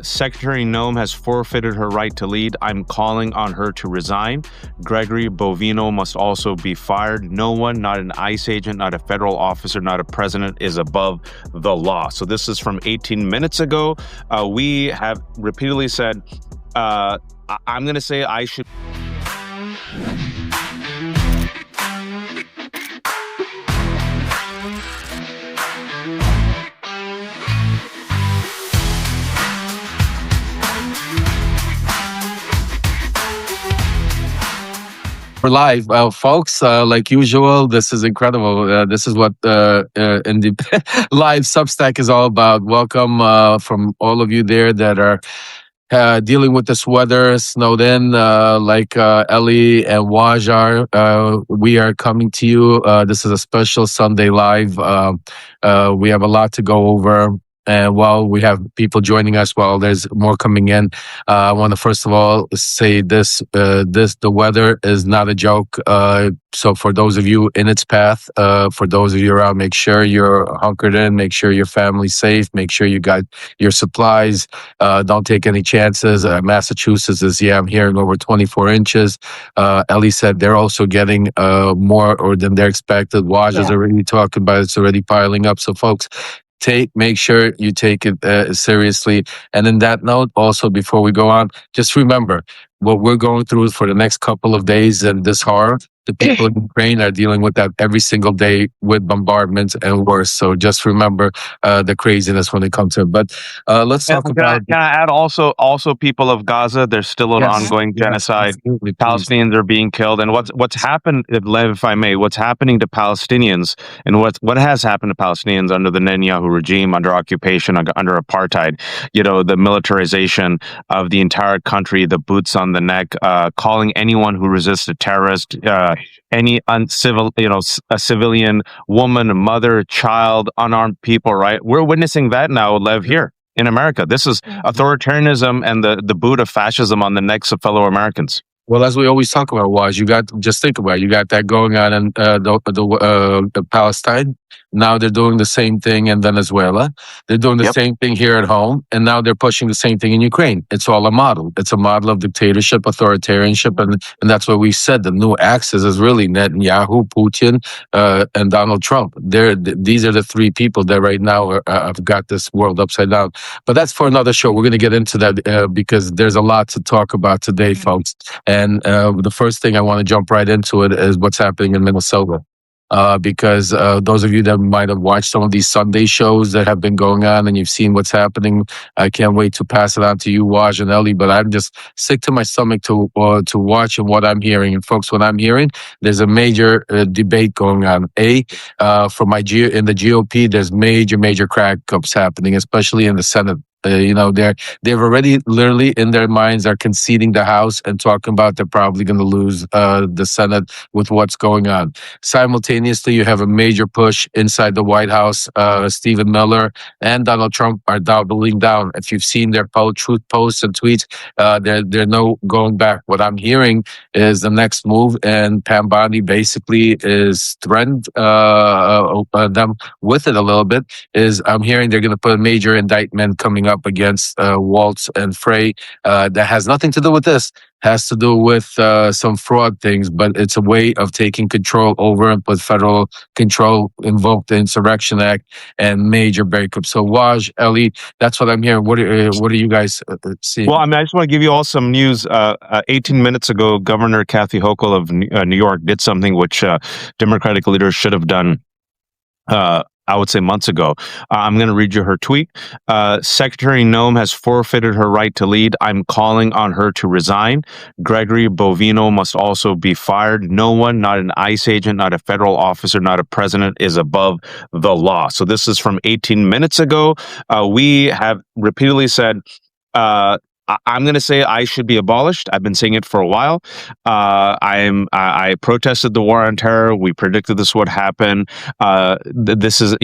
Secretary Nome has forfeited her right to lead. I'm calling on her to resign. Gregory Bovino must also be fired. No one, not an ICE agent, not a federal officer, not a president, is above the law. So this is from 18 minutes ago. We have repeatedly said, I'm going to say I should. We're live, folks. Like usual, this is incredible. This is what in the live Substack is all about. Welcome from all of you there that are dealing with this weather, snowed in, like Ellie and Wajahat. We are coming to you. This is a special Sunday live. We have a lot to go over. And while we have people joining us, while there's more coming in, I want to first of all say this: the weather is not a joke. So for those of you in its path, for those of you around, make sure you're hunkered in. Make sure your family's safe. Make sure you got your supplies. Don't take any chances. Massachusetts is, I'm hearing over 24 inches. Ellie said they're also getting more or than they're expected. Waj is already talking about it's already piling up. So folks, make sure you take it seriously. And in that note, also before we go on, just remember what we're going through for the next couple of days and this horror. The people in Ukraine are dealing with that every single day with bombardments and worse. So just remember the craziness when it comes to it. But let's talk about. Can I add also people of Gaza? There's still an ongoing genocide. Absolutely, Palestinians are being killed, and what's happened, Lev, if I may, what's happening to Palestinians, and what has happened to Palestinians under the Netanyahu regime, under occupation, under apartheid? You know, the militarization of the entire country, the boots on the neck, calling anyone who resists a terrorist. Any uncivil, a civilian woman, mother, child, unarmed people, right? We're witnessing that now, Lev, here in America. This is authoritarianism and the boot of fascism on the necks of fellow Americans. Well, as we always talk about, just think about it. You got that going on in the Palestine. Now they're doing the same thing in Venezuela. They're doing the same thing here at home, and now they're pushing the same thing in Ukraine. It's all a model. It's a model of dictatorship, authoritarianship, and that's what we said. The new axis is really Netanyahu, Putin, and Donald Trump. These are the three people that right now have got this world upside down. But that's for another show. We're going to get into that because there's a lot to talk about today, folks. And the first thing I want to jump right into it is what's happening in Minnesota. Because those of you that might have watched some of these Sunday shows that have been going on and you've seen what's happening, I can't wait to pass it on to you, Waj and Ellie, but I'm just sick to my stomach to watch and what I'm hearing. And folks, what I'm hearing, there's a major debate going on. In the GOP, there's major crack-ups happening, especially in the Senate. They've already literally in their minds are conceding the House and talking about they're probably going to lose the Senate with what's going on. Simultaneously, you have a major push inside the White House. Stephen Miller and Donald Trump are doubling down. If you've seen their truth posts and tweets, they're no going back. What I'm hearing is the next move, and Pam Bondi basically is threatened them with it a little bit. I'm hearing they're going to put a major indictment coming up against Waltz and Frey that has nothing to do with this. Has to do with some fraud things, but it's a way of taking control over and put federal control, invoke the Insurrection Act, and major breakup. So, Waj, Ellie, that's what I'm hearing. What are you guys seeing? Well, I just want to give you all some news. 18 minutes ago, Governor Kathy Hochul of New York did something which Democratic leaders should have done. I would say months ago. I'm going to read you her tweet. Secretary Nome has forfeited her right to lead. I'm calling on her to resign. Gregory Bovino must also be fired. No one, not an ICE agent, not a federal officer, not a president, is above the law. So this is from 18 minutes ago. We have repeatedly said, I'm going to say I should be abolished. I've been saying it for a while. I protested the war on terror. We predicted this would happen. This is,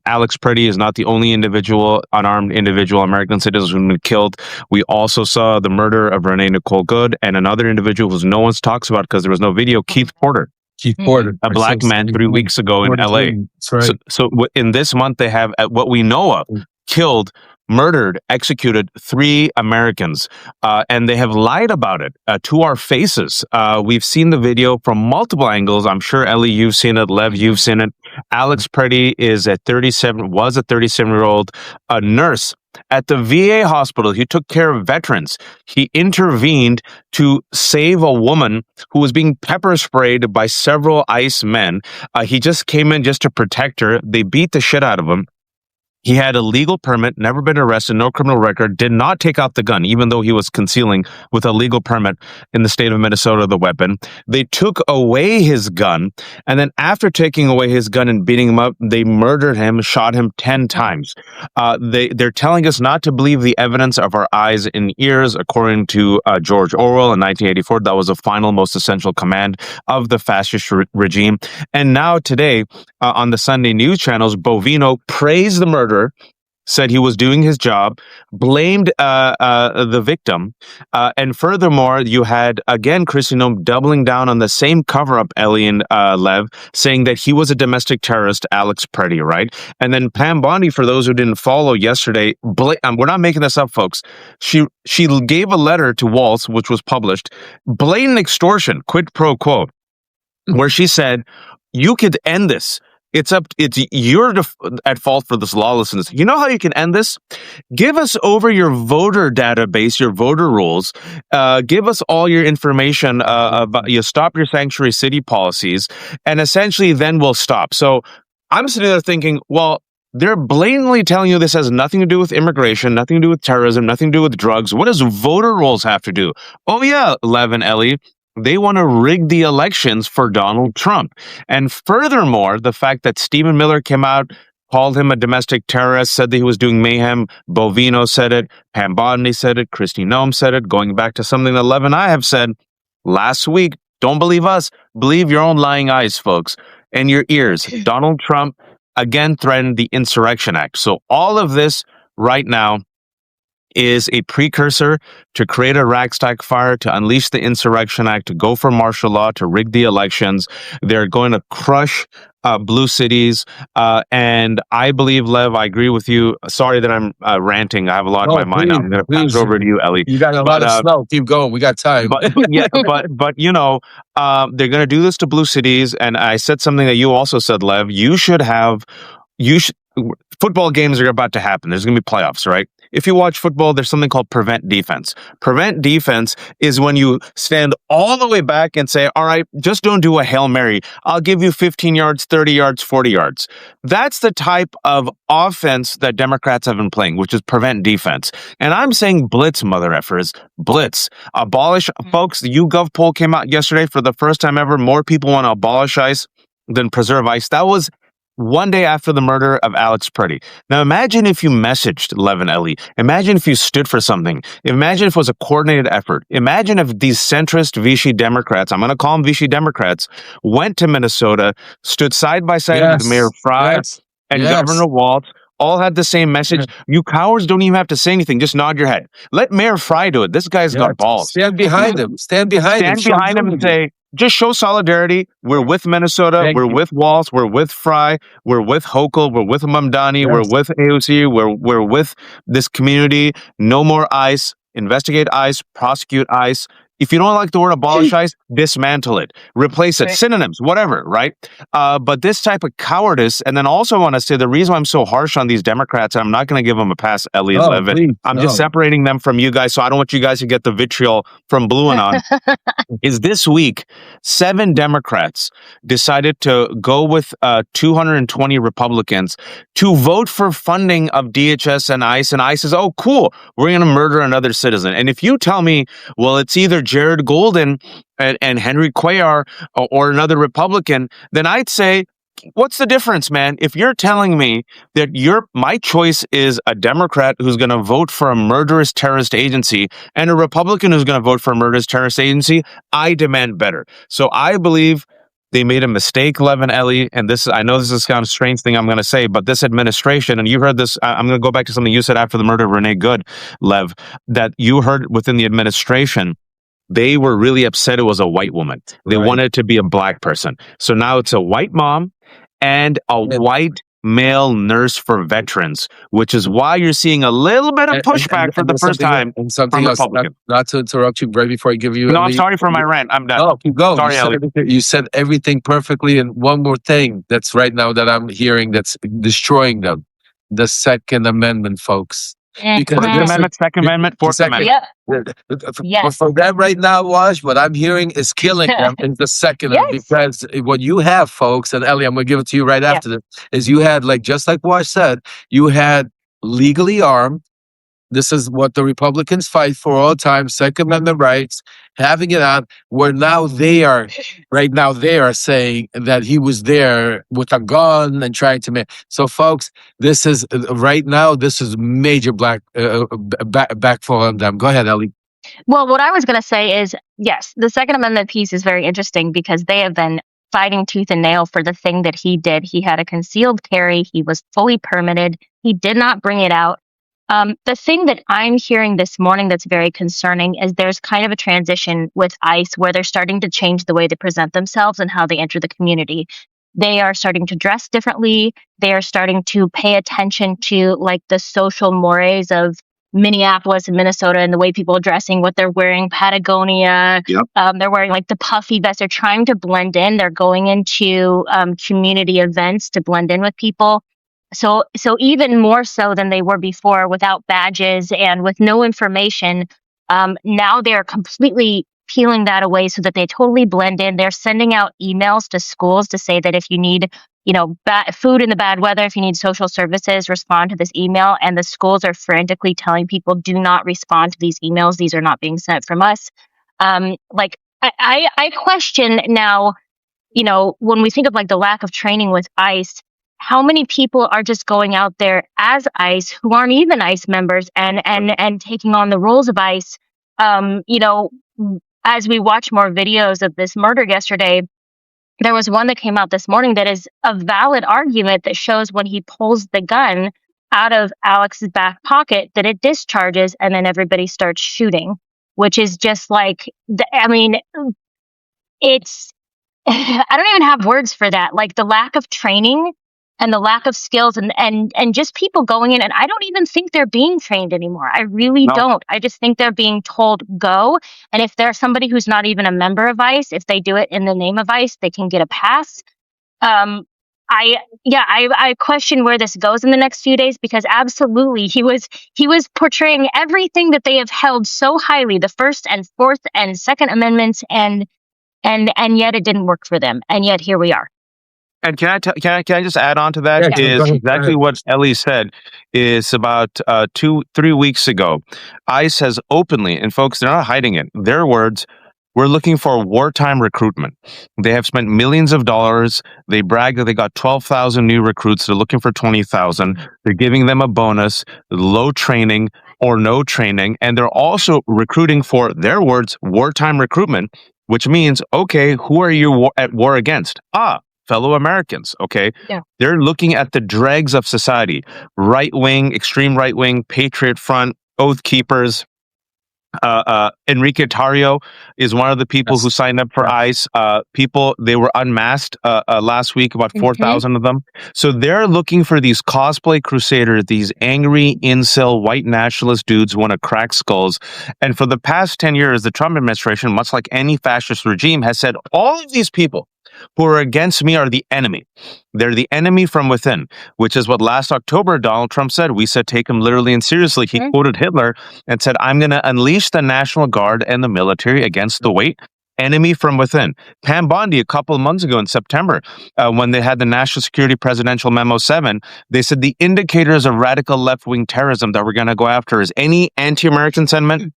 Alex Pretty is not the only unarmed individual American citizen who's been killed. We also saw the murder of Renee Nicole Good and another individual who no one talks about because there was no video, Keith Porter. A black man 3 weeks ago in LA. That's right. So in this month, they have, what we know of, killed murdered, executed 3 Americans, and they have lied about it to our faces. We've seen the video from multiple angles. I'm sure, Ellie, you've seen it. Lev, you've seen it. Alex Preddy was a 37-year-old nurse at the VA hospital. He took care of veterans. He intervened to save a woman who was being pepper sprayed by several ICE men. He just came in just to protect her. They beat the shit out of him. He had a legal permit, never been arrested, no criminal record, did not take out the gun, even though he was concealing with a legal permit in the state of Minnesota the weapon. They took away his gun, and then after taking away his gun and beating him up, they murdered him, shot him 10 times. They're telling us not to believe the evidence of our eyes and ears, according to George Orwell in 1984. That was the final, most essential command of the fascist regime. And now today, on the Sunday news channels, Bovino praised the murderer, said he was doing his job, blamed the victim, and furthermore, you had again Kristi Noem doubling down on the same cover-up, Ellie and Lev, saying that he was a domestic terrorist, Alex Preddy, right? And then Pam Bondi, for those who didn't follow yesterday, we're not making this up, folks. She gave a letter to Waltz, which was published, blatant extortion, quid pro quo, where she said, "You could end this. You're at fault for this lawlessness. You know how you can end this? Give us over your voter database, your voter rolls. Give us all your information about you. Stop your sanctuary city policies, and essentially, then we'll stop." So I'm sitting there thinking, well, they're blatantly telling you this has nothing to do with immigration, nothing to do with terrorism, nothing to do with drugs. What does voter rolls have to do? Oh yeah, Lev and Ellie. They want to rig the elections for Donald Trump. And furthermore, the fact that Stephen Miller came out, called him a domestic terrorist, said that he was doing mayhem. Bovino said it. Pam Bondi said it. Kristi Noem said it. Going back to something that Lev and I have said last week, don't believe us. Believe your own lying eyes, folks, and your ears. Donald Trump again threatened the Insurrection Act. So all of this right now is a precursor to create a ragtag fire, to unleash the Insurrection Act, to go for martial law, to rig the elections. They're going to crush blue cities. And I believe, Lev, I agree with you. Sorry that I'm ranting. I have a lot in my mind. I'm going to pass over to you, Ellie. You got a lot of snow. Keep going. We got time. But you know, they're going to do this to blue cities. And I said something that you also said, Lev. Football games are about to happen. There's going to be playoffs, right? If you watch football, there's something called prevent defense. Prevent defense is when you stand all the way back and say, all right, just don't do a Hail Mary. I'll give you 15 yards, 30 yards, 40 yards. That's the type of offense that Democrats have been playing, which is prevent defense. And I'm saying blitz, mother effers, blitz. Abolish, folks, the YouGov poll came out yesterday. For the first time ever, more people want to abolish ICE than preserve ICE. That was one day after the murder of Alex Preddy. Now imagine if you messaged Lev and Ellie. Imagine if you stood for something. Imagine if it was a coordinated effort. Imagine if these centrist Vichy Democrats, I'm going to call them Vichy Democrats, went to Minnesota, stood side by side with Mayor Fry and Governor Waltz, all had the same message. You cowards don't even have to say anything. Just nod your head. Let Mayor Fry do it. This guy's got balls. Stand behind him. Stand behind him And say, just show solidarity. We're with Minnesota. We're with Waltz. We're with Fry. We're with Hochul. We're with Mamdani. We're with AOC. We're with this community. No more ICE. Investigate ICE. Prosecute ICE. If you don't like the word abolish ICE, dismantle it, replace it, synonyms, whatever, right? But this type of cowardice, and then also I want to say the reason I'm so harsh on these Democrats, and I'm not going to give them a pass, Ellie and Levitt. I'm just separating them from you guys, so I don't want you guys to get the vitriol from Blue and on. Is this week, 7 Democrats decided to go with 220 Republicans to vote for funding of DHS and ICE says, oh, cool, we're going to murder another citizen. And if you tell me, well, it's either Jared Golden and Henry Cuellar or another Republican, then I'd say, what's the difference, man? If you're telling me that my choice is a Democrat who's going to vote for a murderous terrorist agency and a Republican who's going to vote for a murderous terrorist agency, I demand better. So I believe they made a mistake, Lev and Ellie, and I know this is kind of a strange thing I'm going to say, but this administration, and you heard this, I'm going to go back to something you said after the murder of Renee Good, Lev, that you heard within the administration, they were really upset it was a white woman. They wanted it to be a black person. So now it's a white mom and a white male nurse for veterans, which is why you're seeing a little bit of pushback for the there's first something time and something from else. Republicans. Not to interrupt you right before I give you. No, I'm sorry for my rant. I'm done. No, keep going. Sorry, Ellie. You said everything perfectly. And one more thing that's right now that I'm hearing that's destroying them: the Second Amendment, folks. Because First Amendment, Second Amendment, Fourth Amendment. Yes. For them right now, Waj, what I'm hearing is killing them in the Second Amendment. Because what you have, folks, and Ellie, I'm going to give it to you right after this, is you had, like, just like Waj said, you had legally armed. This is what the Republicans fight for all time, Second Amendment rights, having it on, where now they are, right now they are saying that he was there with a gun and trying to make. So folks, this is, right now, this is major backfall on them. Go ahead, Ellie. Well, what I was going to say is, yes, the Second Amendment piece is very interesting because they have been fighting tooth and nail for the thing that he did. He had a concealed carry. He was fully permitted. He did not bring it out. The thing that I'm hearing this morning that's very concerning is there's kind of a transition with ICE where they're starting to change the way they present themselves and how they enter the community. They are starting to dress differently. They are starting to pay attention to like the social mores of Minneapolis and Minnesota and the way people are dressing, what they're wearing, Patagonia. They're wearing like the puffy vest. They're trying to blend in. They're going into community events to blend in with people. So even more so than they were before, without badges and with no information, now they're completely peeling that away so that they totally blend in. They're sending out emails to schools to say that if you need, food in the bad weather, if you need social services, respond to this email. And the schools are frantically telling people, do not respond to these emails. These are not being sent from us. I question now, when we think of like the lack of training with ICE, how many people are just going out there as ICE who aren't even ICE members and taking on the roles of ICE? As we watch more videos of this murder yesterday, there was one that came out this morning that is a valid argument that shows when he pulls the gun out of Alex's back pocket that it discharges and then everybody starts shooting, which is just like, it's, I don't even have words for that. Like the lack of training and the lack of skills and just people going in. And I don't even think they're being trained anymore. I really don't. I just think they're being told go. And if there's somebody who's not even a member of ICE, if they do it in the name of ICE, they can get a pass. I question where this goes in the next few days, because absolutely he was portraying everything that they have held so highly, the First and Fourth and Second Amendments, and yet it didn't work for them. And yet here we are. And can I just add on to that? Yeah, Is exactly what Ellie said. Is about 2-3 weeks ago, ICE has openly, and folks, they're not hiding it. Their words: we're looking for wartime recruitment. They have spent millions of dollars. They brag that they got 12,000 new recruits. They're looking for 20,000. They're giving them a bonus, low training or no training, and they're also recruiting for, their words, wartime recruitment, which means, okay, who are you at war against? Fellow Americans, okay? Yeah. They're looking at the dregs of society: right wing, extreme right wing, Patriot Front, Oath Keepers. Enrique Tarrio is one of the people who signed up for ICE. People, they were unmasked last week, about 4,000 of them. So they're looking for these cosplay crusaders, these angry incel white nationalist dudes who want to crack skulls. And for the past 10 years, the Trump administration, much like any fascist regime, has said all of these people who are against me are the enemy. They're the enemy from within, which is what last October Donald Trump said. We said take him literally and seriously. He quoted Hitler and said, I'm going to unleash the National Guard and the military against the white enemy from within. Pam Bondi, a couple of months ago in September, when they had the National Security Presidential Memo 7, they said the indicators of radical left-wing terrorism that we're going to go after is any anti-American sentiment,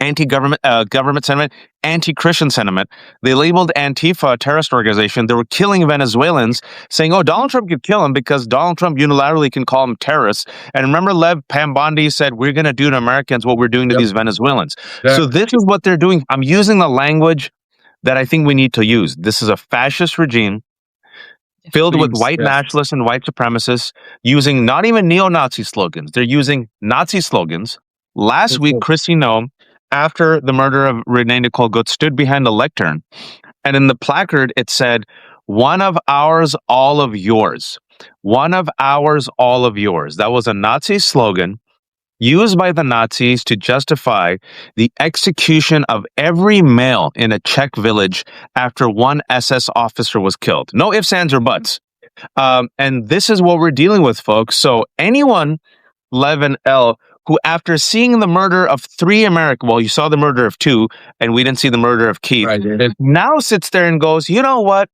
anti-government government sentiment, anti-Christian sentiment. They labeled Antifa a terrorist organization. They were killing Venezuelans, saying, Donald Trump could kill them because Donald Trump unilaterally can call them terrorists. And remember, Pam Bondi said, we're going to do to Americans what we're doing to these Venezuelans. So this is what they're doing. I'm using the language that I think we need to use. This is a fascist regime filled with white nationalists and white supremacists using not even neo-Nazi slogans. They're using Nazi slogans. Last week, Kristi Noem, after the murder of Renee Nicole Good, stood behind a lectern, and in the placard it said, one of ours, all of yours. One of ours, all of yours. That was a Nazi slogan used by the Nazis to justify the execution of every male in a Czech village after one SS officer was killed. No ifs, ands, or buts. And this is what we're dealing with, folks. So anyone, Lev and L, who after seeing the murder of 3 American, well, you saw the murder of 2, and we didn't see the murder of Keith, Right. now sits there and goes, you know what?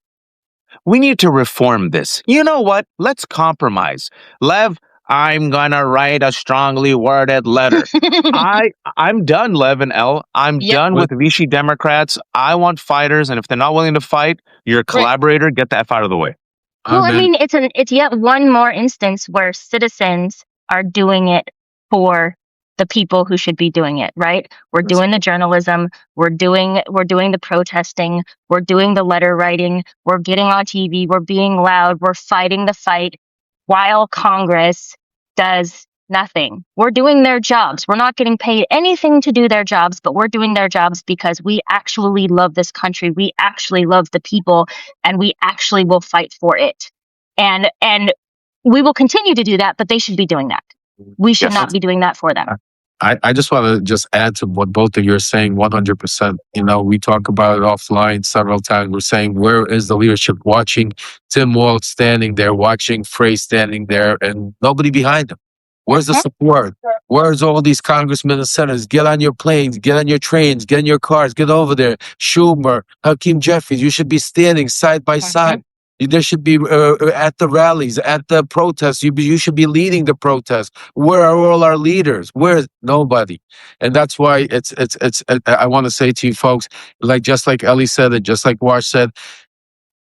We need to reform this. You know what? Let's compromise. Lev, I'm gonna write a strongly worded letter. I'm done, Lev and L. I'm Yep. done with Vichy Democrats. I want fighters, and if they're not willing to fight, you're a collaborator. Get the F out of the way. Well, I mean, it's yet one more instance where citizens are doing it for the people who should be doing it, right? We're doing the journalism, we're doing the protesting, we're doing the letter writing, we're getting on TV, we're being loud, we're fighting the fight while Congress does nothing. We're doing their jobs. We're not getting paid anything to do their jobs, but we're doing their jobs because we actually love this country. We actually love the people, and we actually will fight for it. And we will continue to do that, but they should be doing that. We should not be doing that for them. I just want to just add to what both of you are saying 100%. You know, we talk about it offline several times. We're saying, where is the leadership watching Tim Walz standing there, watching Frey standing there, and nobody behind him? Where's the support? Where's all these congressmen and senators? Get on your planes, get on your trains, get in your cars, get over there. Schumer, Hakeem Jeffries, you should be standing side by side. There should be at the rallies, at the protests. You should be leading the protests. Where are all our leaders? Where's nobody? And that's why it's. I want to say to you folks, just like Ellie said, and just like Wash said,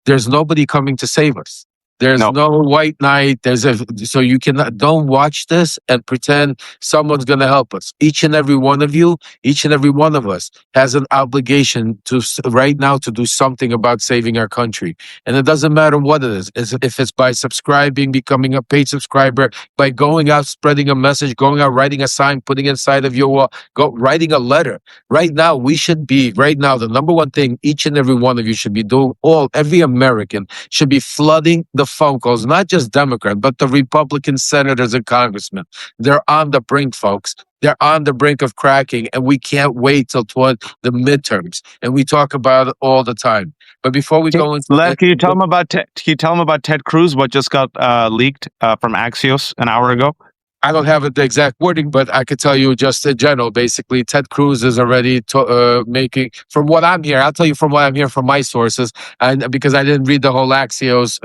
there's nobody coming to save us. There's no white knight. So you cannot, don't watch this and pretend someone's going to help us. Each and every one of you, each and every one of us has an obligation to right now to do something about saving our country. And it doesn't matter what it is. If it's by subscribing, becoming a paid subscriber, by going out, spreading a message, going out, writing a sign, putting inside of your wall, writing a letter. Right now, the number one thing each and every one of you should be doing, every American should be flooding the phone calls, not just Democrat, but the Republican senators and congressmen. They're on the brink, folks. They're on the brink of cracking, and we can't wait till the midterms. And we talk about it all the time. But before we go into Lev, can you tell them about Ted Cruz? What just got leaked from Axios an hour ago? I don't have the exact wording, but I could tell you just in general. Basically, Ted Cruz is already making, from what I'm hearing, I'll tell you from what I'm hearing from my sources, and because I didn't read the whole Axios,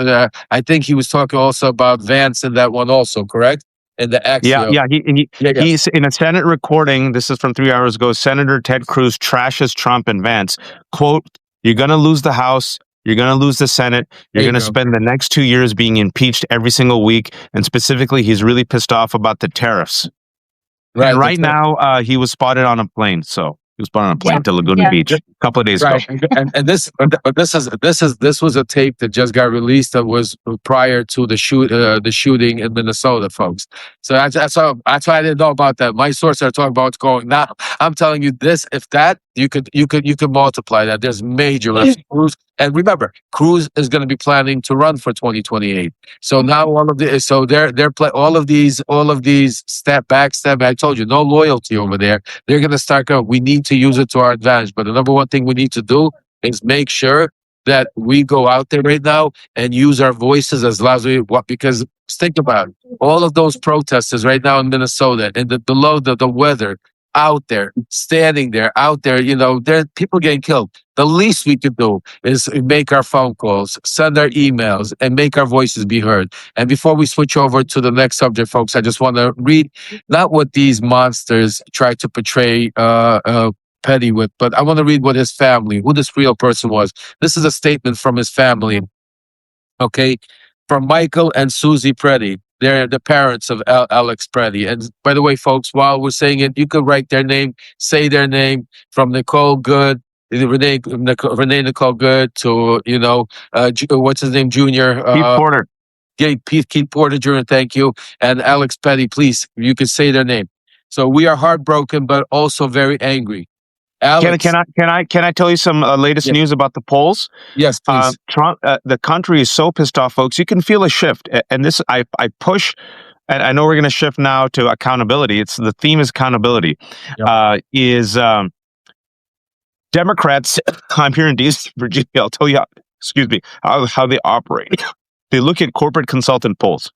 I think he was talking also about Vance in that one also, correct? In the Axios. He's in a Senate recording. This is from 3 hours ago. Senator Ted Cruz trashes Trump and Vance. Quote, "You're going to lose the House. You're going to lose the Senate. You're going to spend the next 2 years being impeached every single week." And specifically, he's really pissed off about the tariffs. Right. And right now, he was spotted on a plane. So he was spotted on a plane to Laguna Beach a couple of days ago. And this was a tape that just got released that was prior to the shooting in Minnesota, folks. So that's why I didn't know about that. My sources are talking about what's going now. I'm telling you this: if that you could multiply that. There's major risks. And remember, Cruz is going to be planning to run for 2028. So now all of these step. I told you, no loyalty over there. They're going to start going. We need to use it to our advantage. But the number one thing we need to do is make sure that we go out there right now and use our voices as loud as we want. Because think about it, all of those protesters right now in Minnesota and below the weather. Out there, standing there, there are people getting killed. The least we could do is make our phone calls, send our emails, and make our voices be heard. And before we switch over to the next subject, folks, I just want to read not what these monsters try to portray Petty with, but I want to read what his family, who this real person was. This is a statement from his family, okay? From Michael and Susie Preddy. They're the parents of Alex Preddy. And by the way, folks, while we're saying it, you could write their name, say their name, from Nicole Good, Renee Nicole Good to, what's his name, Junior? Keith Porter. Keith Porter Jr., thank you. And Alex Petty, please, you could say their name. So we are heartbroken, but also very angry. Alex. Can I tell you some latest Yeah. news about the polls? Yes, please. Trump, the country is so pissed off, folks. You can feel a shift, and this I push. And I know we're going to shift now to accountability. It's the theme is accountability. Yep. Democrats? I'm here in DC, Virginia. I'll tell you, excuse me, how they operate. They look at corporate consultant polls,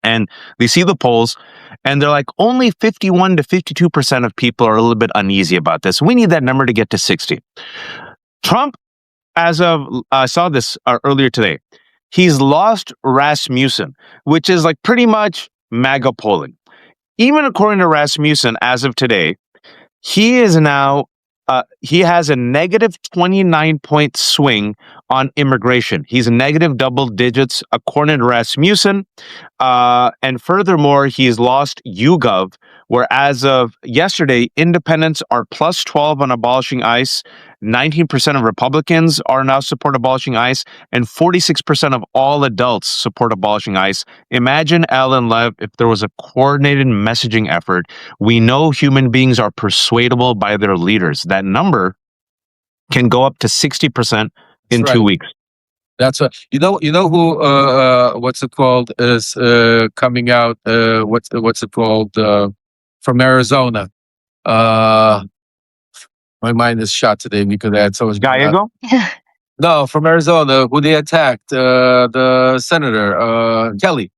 and they see the polls, and they're like, only 51 to 52% of people are a little bit uneasy about this. We need that number to get to 60. Trump, as of I saw this earlier today, he's lost Rasmussen, which is like pretty much MAGA polling. Even according to Rasmussen, as of today, he is now he has a negative 29-point swing on immigration. He's negative double digits according to Rasmussen. And furthermore, he's lost YouGov, where as of yesterday, independents are plus 12 on abolishing ICE. 19% of Republicans are now support abolishing ICE, and 46% of all adults support abolishing ICE. Imagine, Alan Lev, if there was a coordinated messaging effort. We know human beings are persuadable by their leaders. That number can go up to 60% in That's 2 right. weeks. That's what you know. You know who? What's it called? Is coming out? What's it called? From Arizona. My mind is shot today because I had so much. Gallego? No, from Arizona. Who they attacked? The senator, Kelly,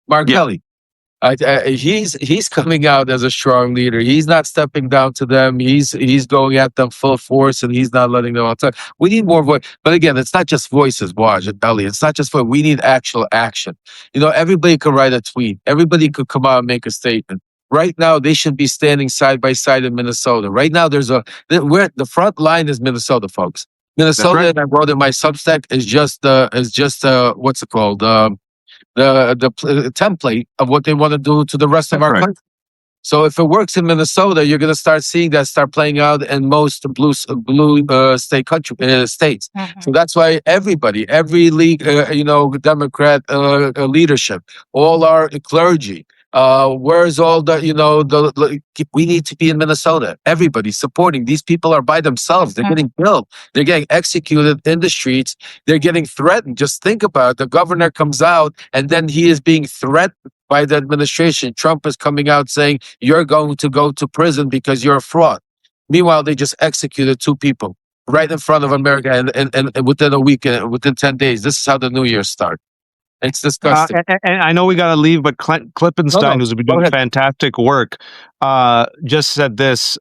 Mark Yeah. Kelly. He's coming out as a strong leader. He's not stepping down to them. He's going at them full force, and he's not letting them outside. We need more voice. But again, it's not just voices, Waj and Ellie. It's not just voice. We need actual action. You know, everybody could write a tweet. Everybody could come out and make a statement. Right now, they should be standing side by side in Minnesota. Right now, the front line is Minnesota, folks. Minnesota, right. and I wrote in my Substack is just what's it called? The template of what they want to do to the rest of That's our right. country. So if it works in Minnesota, you're going to start seeing that start playing out in most blue states. Mhm. So that's why every league, Democrat leadership, all our clergy. Where's all we need to be in Minnesota. Everybody supporting. These people are by themselves. They're getting killed. They're getting executed in the streets. They're getting threatened. Just think about it. The governor comes out and then he is being threatened by the administration. Trump is coming out saying, you're going to go to prison because you're a fraud. Meanwhile, they just executed 2 people right in front of America and within a week, within 10 days. This is how the new year starts. It's disgusting. And I know we got to leave, but Clint Klippenstein, who's been Go doing ahead. fantastic work, just said this.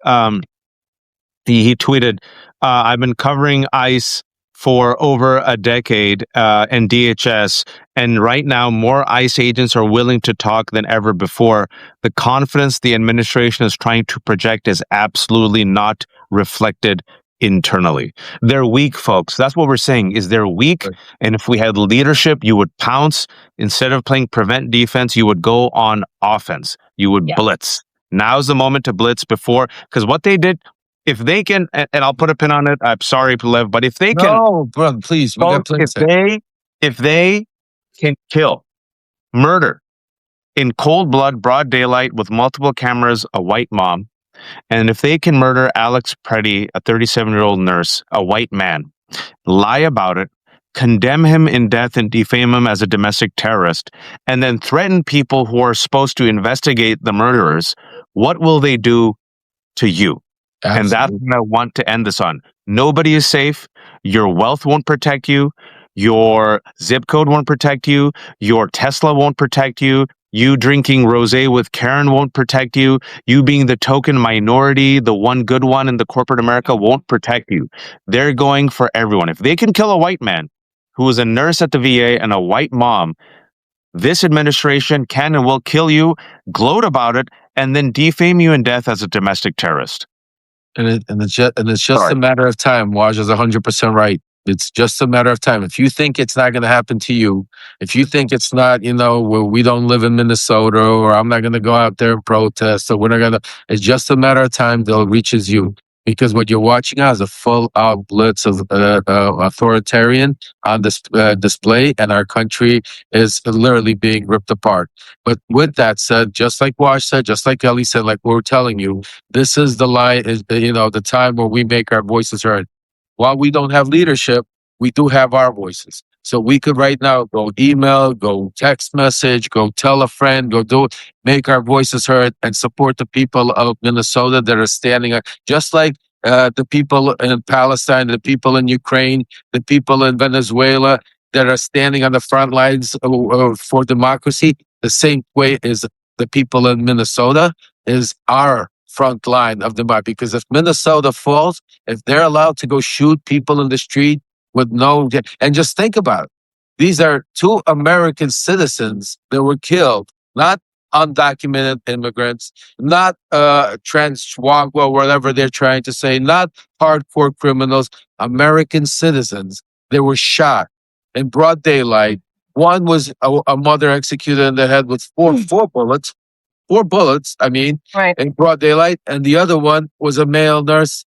He tweeted, I've been covering ICE for over a decade and DHS, and right now more ICE agents are willing to talk than ever before. The confidence the administration is trying to project is absolutely not reflected internally. They're weak, folks. That's what we're saying, is they're weak. Right. And if we had leadership, you would pounce. Instead of playing prevent defense, you would go on offense. You would blitz. Now's the moment to blitz because what they did, if they can, and I'll put a pin on it. I'm sorry, Lev, but if they can, No, brother, please. We got folks, plenty to say. if they can kill, murder in cold blood, broad daylight with multiple cameras, a white mom, and if they can murder Alex Preddy, a 37-year-old nurse, a white man, lie about it, condemn him in death and defame him as a domestic terrorist, and then threaten people who are supposed to investigate the murderers, what will they do to you? Absolutely. And that's what I want to end this on. Nobody is safe. Your wealth won't protect you. Your zip code won't protect you. Your Tesla won't protect you. You drinking rosé with Karen won't protect you. You being the token minority, the one good one in the corporate America, won't protect you. They're going for everyone. If they can kill a white man who was a nurse at the VA and a white mom, this administration can and will kill you, gloat about it, and then defame you in death as a domestic terrorist. And it's just a matter of time. Waj is 100% right. It's just a matter of time. If you think it's not going to happen to you, if you think it's not, we don't live in Minnesota, or I'm not going to go out there and protest, or we're not going to, it's just a matter of time. They'll reach as you. because what you're watching now is a full-out blitz of authoritarian on this display, and our country is literally being ripped apart. But with that said, just like Wash said, just like Ellie said, like we were telling you, this is the line, is the time where we make our voices heard. While we don't have leadership, we do have our voices. So we could right now go email, go text message, go tell a friend, go do it, make our voices heard, and support the people of Minnesota that are standing up, just like the people in Palestine, the people in Ukraine, the people in Venezuela that are standing on the front lines for democracy. The same way is the people in Minnesota is our front line of democracy. Because if Minnesota falls, if they're allowed to go shoot people in the street with no, and just think about it. These are two American citizens that were killed, not undocumented immigrants, not transwagwa, whatever they're trying to say, not hardcore criminals, American citizens. They were shot in broad daylight. One was a mother executed in the head with four bullets, I mean, Right. in broad daylight. And the other one was a male nurse,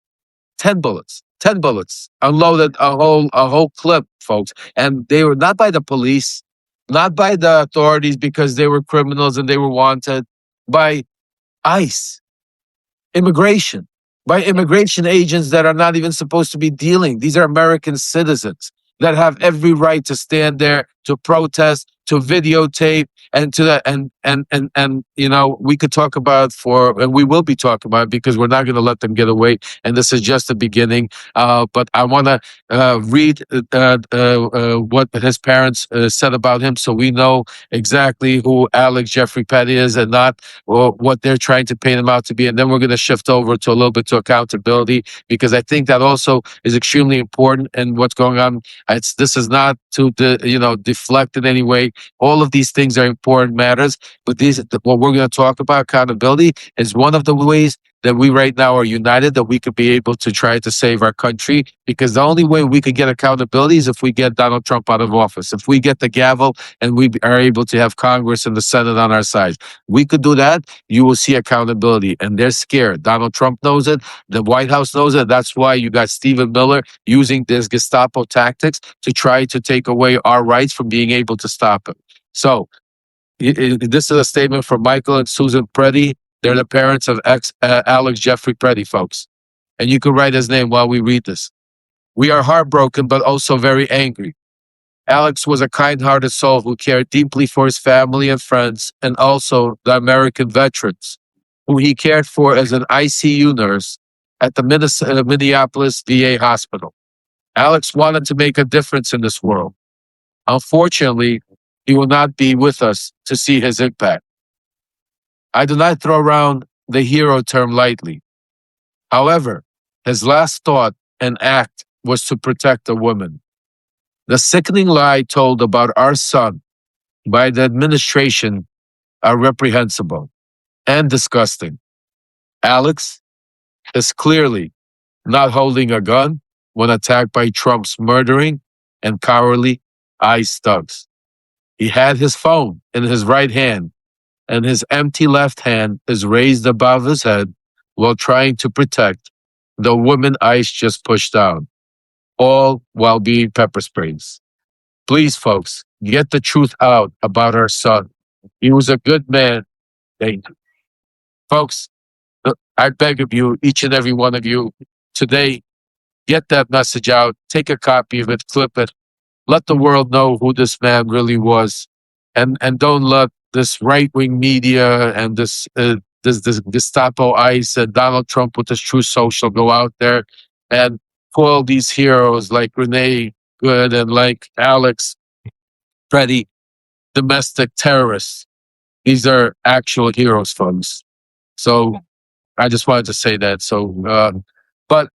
10 bullets. 10 bullets, unloaded a whole clip, folks. And they were not by the police, not by the authorities because they were criminals and they were wanted, by ICE, immigration, by immigration agents that are not even supposed to be dealing. These are American citizens that have every right to stand there, to protest, to videotape, and to that, and we could talk about and we will be talking about it because we're not going to let them get away. And this is just the beginning. But I want to read what his parents said about him, so we know exactly who Alex Jeffrey Petty is, and not what they're trying to paint him out to be. And then we're going to shift over to a little bit to accountability, because I think that also is extremely important in what's going on. This is not to deflect in any way. All of these things are important matters, but what we're going to talk about, accountability, is one of the ways that we right now are united, that we could be able to try to save our country. Because the only way we could get accountability is if we get Donald Trump out of office, if we get the gavel and we are able to have Congress and the Senate on our side. We could do that, you will see accountability. And they're scared. Donald Trump knows it. The White House knows it. That's why you got Stephen Miller using this Gestapo tactics to try to take away our rights from being able to stop him. So this is a statement from Michael and Susan Preddy. They're the parents of Alex Jeffrey Preddy, folks. And you can write his name while we read this. We are heartbroken, but also very angry. Alex was a kind-hearted soul who cared deeply for his family and friends, and also the American veterans, who he cared for as an ICU nurse at the Minneapolis VA hospital. Alex wanted to make a difference in this world. Unfortunately, he will not be with us to see his impact. I do not throw around the hero term lightly. However, his last thought and act was to protect a woman. The sickening lie told about our son by the administration are reprehensible and disgusting. Alex is clearly not holding a gun when attacked by Trump's murdering and cowardly ICE thugs. He had his phone in his right hand, and his empty left hand is raised above his head while trying to protect the woman ICE just pushed down, all while being pepper sprays. Please, folks, get the truth out about our son. He was a good man. Thank you. Folks, I beg of you, each and every one of you, today, get that message out, take a copy of it, clip it, let the world know who this man really was, and don't let this right-wing media and this Gestapo ICE and Donald Trump with his True Social go out there and call these heroes like Renee Good and like Alex Preddy domestic terrorists. These are actual heroes, folks. So I just wanted to say that. So, but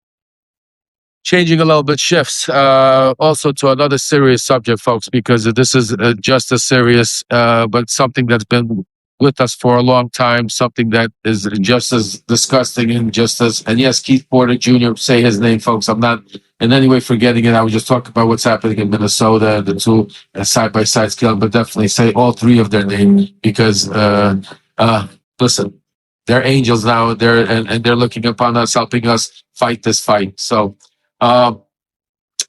changing a little bit, shifts also to another serious subject, folks, because this is just as serious, but something that's been with us for a long time, something that is just as disgusting and yes, Keith Porter Jr., say his name, folks. I'm not in any way forgetting it. I was just talking about what's happening in Minnesota, the two side-by-side killing, but definitely say all three of their names because, listen, They're angels now. And they're looking upon us, helping us fight this fight. So, um,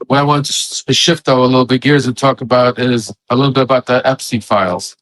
what I want to shift though a little bit gears and talk about is a little bit about the Epstein files.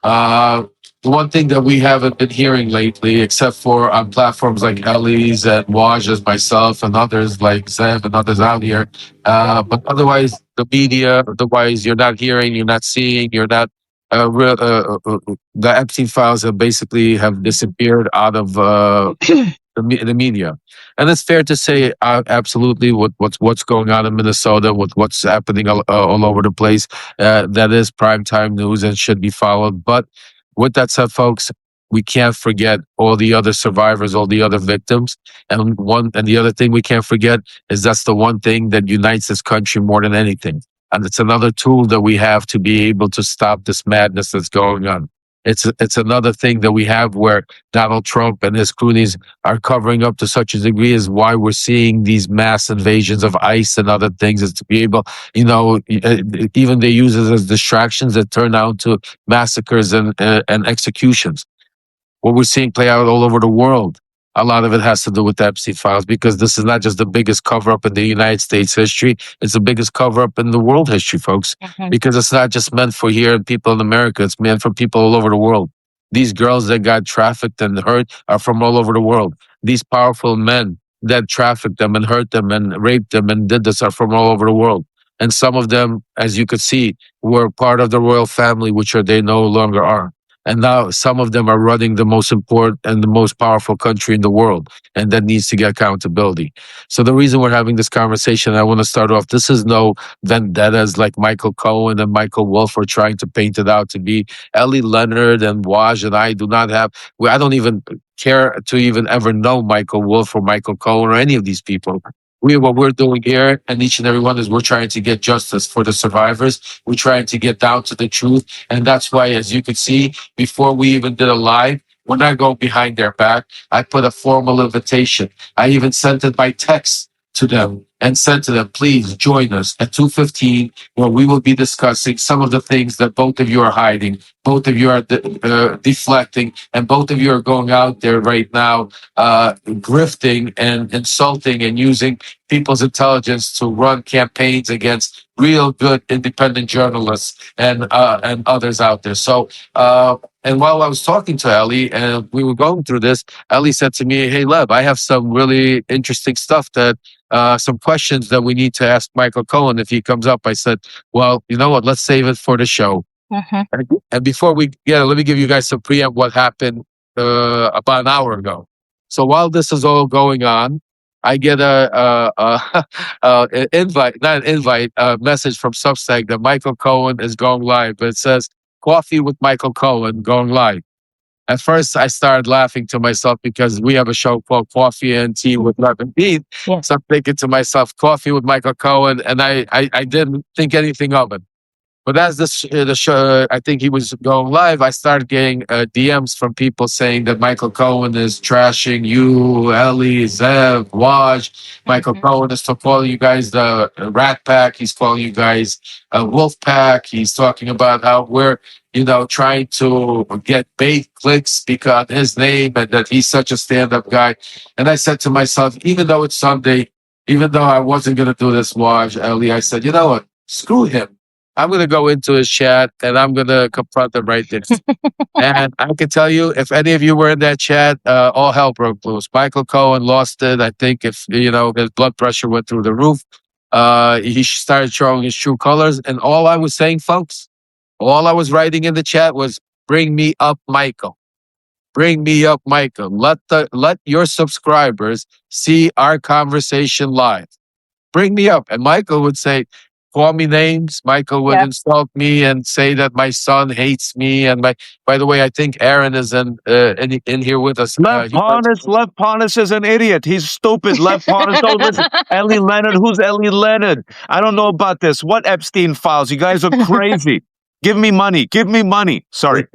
Uh, the one thing that we haven't been hearing lately, except for on platforms like Ellie's and Wajahat, myself and others like Zev and others out here, but otherwise the media, otherwise you're not hearing, you're not seeing, you're not. The Epstein files have basically have disappeared out of the media, and it's fair to say absolutely what's going on in Minnesota, with what's happening all over the place. That is prime time news and should be followed. But with that said, folks, we can't forget all the other survivors, all the other victims, and the other thing we can't forget is that's the one thing that unites this country more than anything, and it's another tool that we have to be able to stop this madness that's going on. It's another thing that we have where Donald Trump and his cronies are covering up to such a degree is why we're seeing these mass invasions of ICE and other things, is to be able, even they use it as distractions that turn out to massacres and executions. What we're seeing play out all over the world, a lot of it has to do with the Epstein files, because this is not just the biggest cover up in the United States history, it's the biggest cover up in the world history, folks, because it's not just meant for here people in America, it's meant for people all over the world. These girls that got trafficked and hurt are from all over the world. These powerful men that trafficked them and hurt them and raped them and did this are from all over the world. And some of them, as you could see, were part of the royal family, which they no longer are. And now some of them are running the most important and the most powerful country in the world. And that needs to get accountability. So the reason we're having this conversation, I want to start off, this is no vendettas like Michael Cohen and Michael Wolff are trying to paint it out to be. Ellie, Leonard, and Waj and I do not have, I don't even care to even ever know Michael Wolff or Michael Cohen or any of these people. What we're doing here, and each and every one, is we're trying to get justice for the survivors. We're trying to get down to the truth. And that's why, as you can see, before we even did a live, we're not going behind their back. I put a formal invitation. I even sent it by text to them and said to them, please join us at 2:15, where we will be discussing some of the things that both of you are hiding, both of you are deflecting, and both of you are going out there right now grifting and insulting and using people's intelligence to run campaigns against real good independent journalists and others out there. So and while I was talking to Ellie and we were going through this, Ellie said to me, hey, Lev, I have some really interesting stuff that some questions that we need to ask Michael Cohen if he comes up. I said, well, you know what? Let's save it for the show. And before we get it, let me give you guys some preamp what happened about an hour ago. So while this is all going on, I get an invite, not an invite, a message from Substack that Michael Cohen is going live. But it says, Coffee with Michael Cohen going live. At first, I started laughing to myself because we have a show called Coffee and Tea with Lev and Bean. Yeah. So I'm thinking to myself, Coffee with Michael Cohen, and I didn't think anything of it. But as the show, I think he was going live, I started getting DMs from people saying that Michael Cohen is trashing you, Ellie, Zev, Waj. Michael Cohen is calling you guys the Rat Pack. He's calling you guys Wolf Pack. He's talking about how we're trying to get bait clicks because his name and that he's such a stand-up guy. And I said to myself, even though it's Sunday, even though I wasn't going to do this, Waj, Ellie, I said, you know what? Screw him. I'm going to go into his chat and I'm going to confront him right there. And I can tell you, if any of you were in that chat, all hell broke loose. Michael Cohen lost it. I think his blood pressure went through the roof. He started showing his true colors. And all I was saying, folks, all I was writing in the chat was, bring me up, Michael. Bring me up, Michael. Let your subscribers see our conversation live. Bring me up. And Michael would say, call me names. Michael would insult me and say that my son hates me. And by the way, I think Aaron is in here with us. Lev Parnas is an idiot. He's stupid. Lev Parnas, don't listen. Ellie Leonard, who's Ellie Leonard? I don't know about this. What Epstein files? You guys are crazy. Give me money. Give me money. Sorry.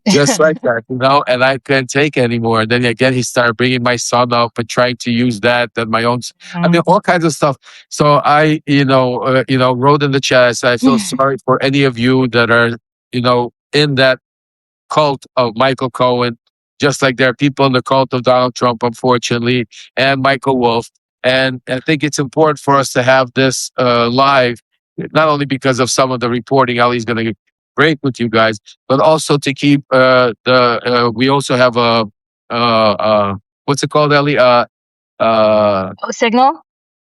Just like that, and I couldn't take anymore. And then again, he started bringing my son up and trying to use that and my own, I mean, all kinds of stuff. So I, wrote in the chat, I said, I feel sorry for any of you that are, in that cult of Michael Cohen. just like there are people in the cult of Donald Trump, unfortunately, and Michael Wolff. And I think it's important for us to have this live, not only because of some of the reporting Ellie's going to break with you guys, but also to keep we also have a what's it called, Ellie? Signal?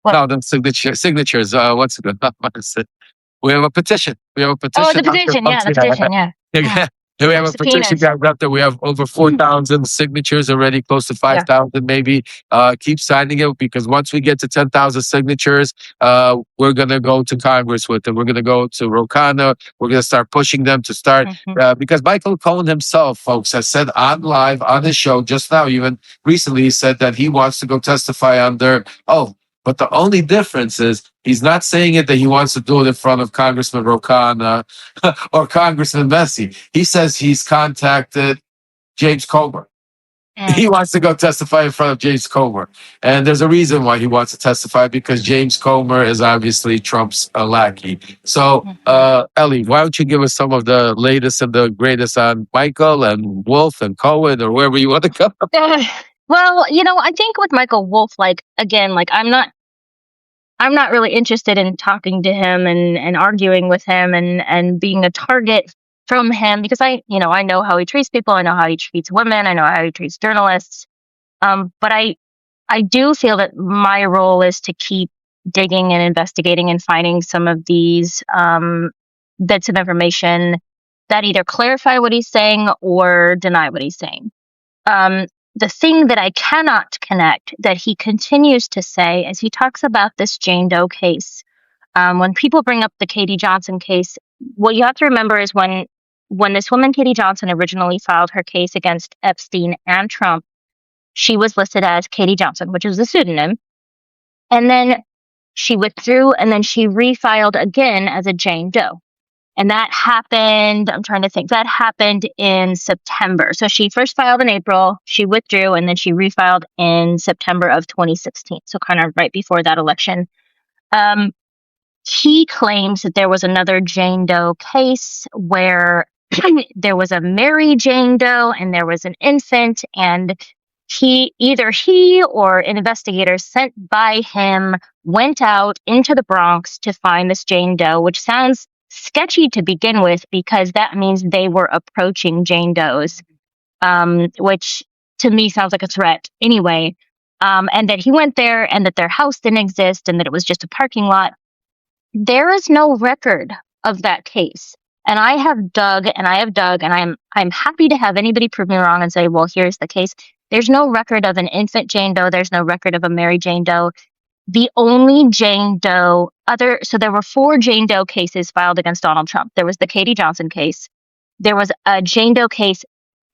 What? No, the signatures. What's it? What is it? We have a petition. We have a petition. Oh, the petition. Yeah, the petition. Yeah. Yeah. We have a petition Subpoenas. got up there. We have over 4,000 signatures already, close to 5,000 maybe. Keep signing it, because once we get to 10,000 signatures, we're going to go to Congress with it. We're going to go to Rokana. We're going to start pushing them to start, because Michael Cohen himself, folks, has said on live on his show just now, even recently, he said that he wants to go testify under oath. But the only difference is he's not saying it that he wants to do it in front of Congressman Rokana or Congressman Messi. He says he's contacted James Comer. He wants to go testify in front of James Comer. And there's a reason why he wants to testify, because James Comer is obviously Trump's lackey. So, Ellie, why don't you give us some of the latest and the greatest on Michael and Wolf and Cohen, or wherever you want to go? Well, I think with Michael Wolff, again, I'm not really interested in talking to him and arguing with him and being a target from him, because I know how he treats people. I know how he treats women. I know how he treats journalists. But I do feel that my role is to keep digging and investigating and finding some of these bits of information that either clarify what he's saying or deny what he's saying. The thing that I cannot connect that he continues to say is he talks about this Jane Doe case. When people bring up the Katie Johnson case, what you have to remember is when this woman, Katie Johnson, originally filed her case against Epstein and Trump, she was listed as Katie Johnson, which is a pseudonym. And then she withdrew, and then she refiled again as a Jane Doe. And that happened, I'm trying to think, that happened in September. So she first filed in April, she withdrew, and then she refiled in September of 2016. So kind of right before that election. He claims that there was another Jane Doe case where there was a Mary Jane Doe and there was an infant, and either he or an investigator sent by him went out into the Bronx to find this Jane Doe, which sounds sketchy to begin with, because that means they were approaching Jane Does, which to me sounds like a threat anyway. And that he went there and that their house didn't exist and that it was just a parking lot. There is no record of that case. And I have dug and I'm happy to have anybody prove me wrong and say, well, here's the case. There's no record of an infant Jane Doe. There's no record of a Mary Jane Doe. The only Jane Doe so there were 4 Jane Doe cases filed against Donald Trump. There was the Katie Johnson case. There was a Jane Doe case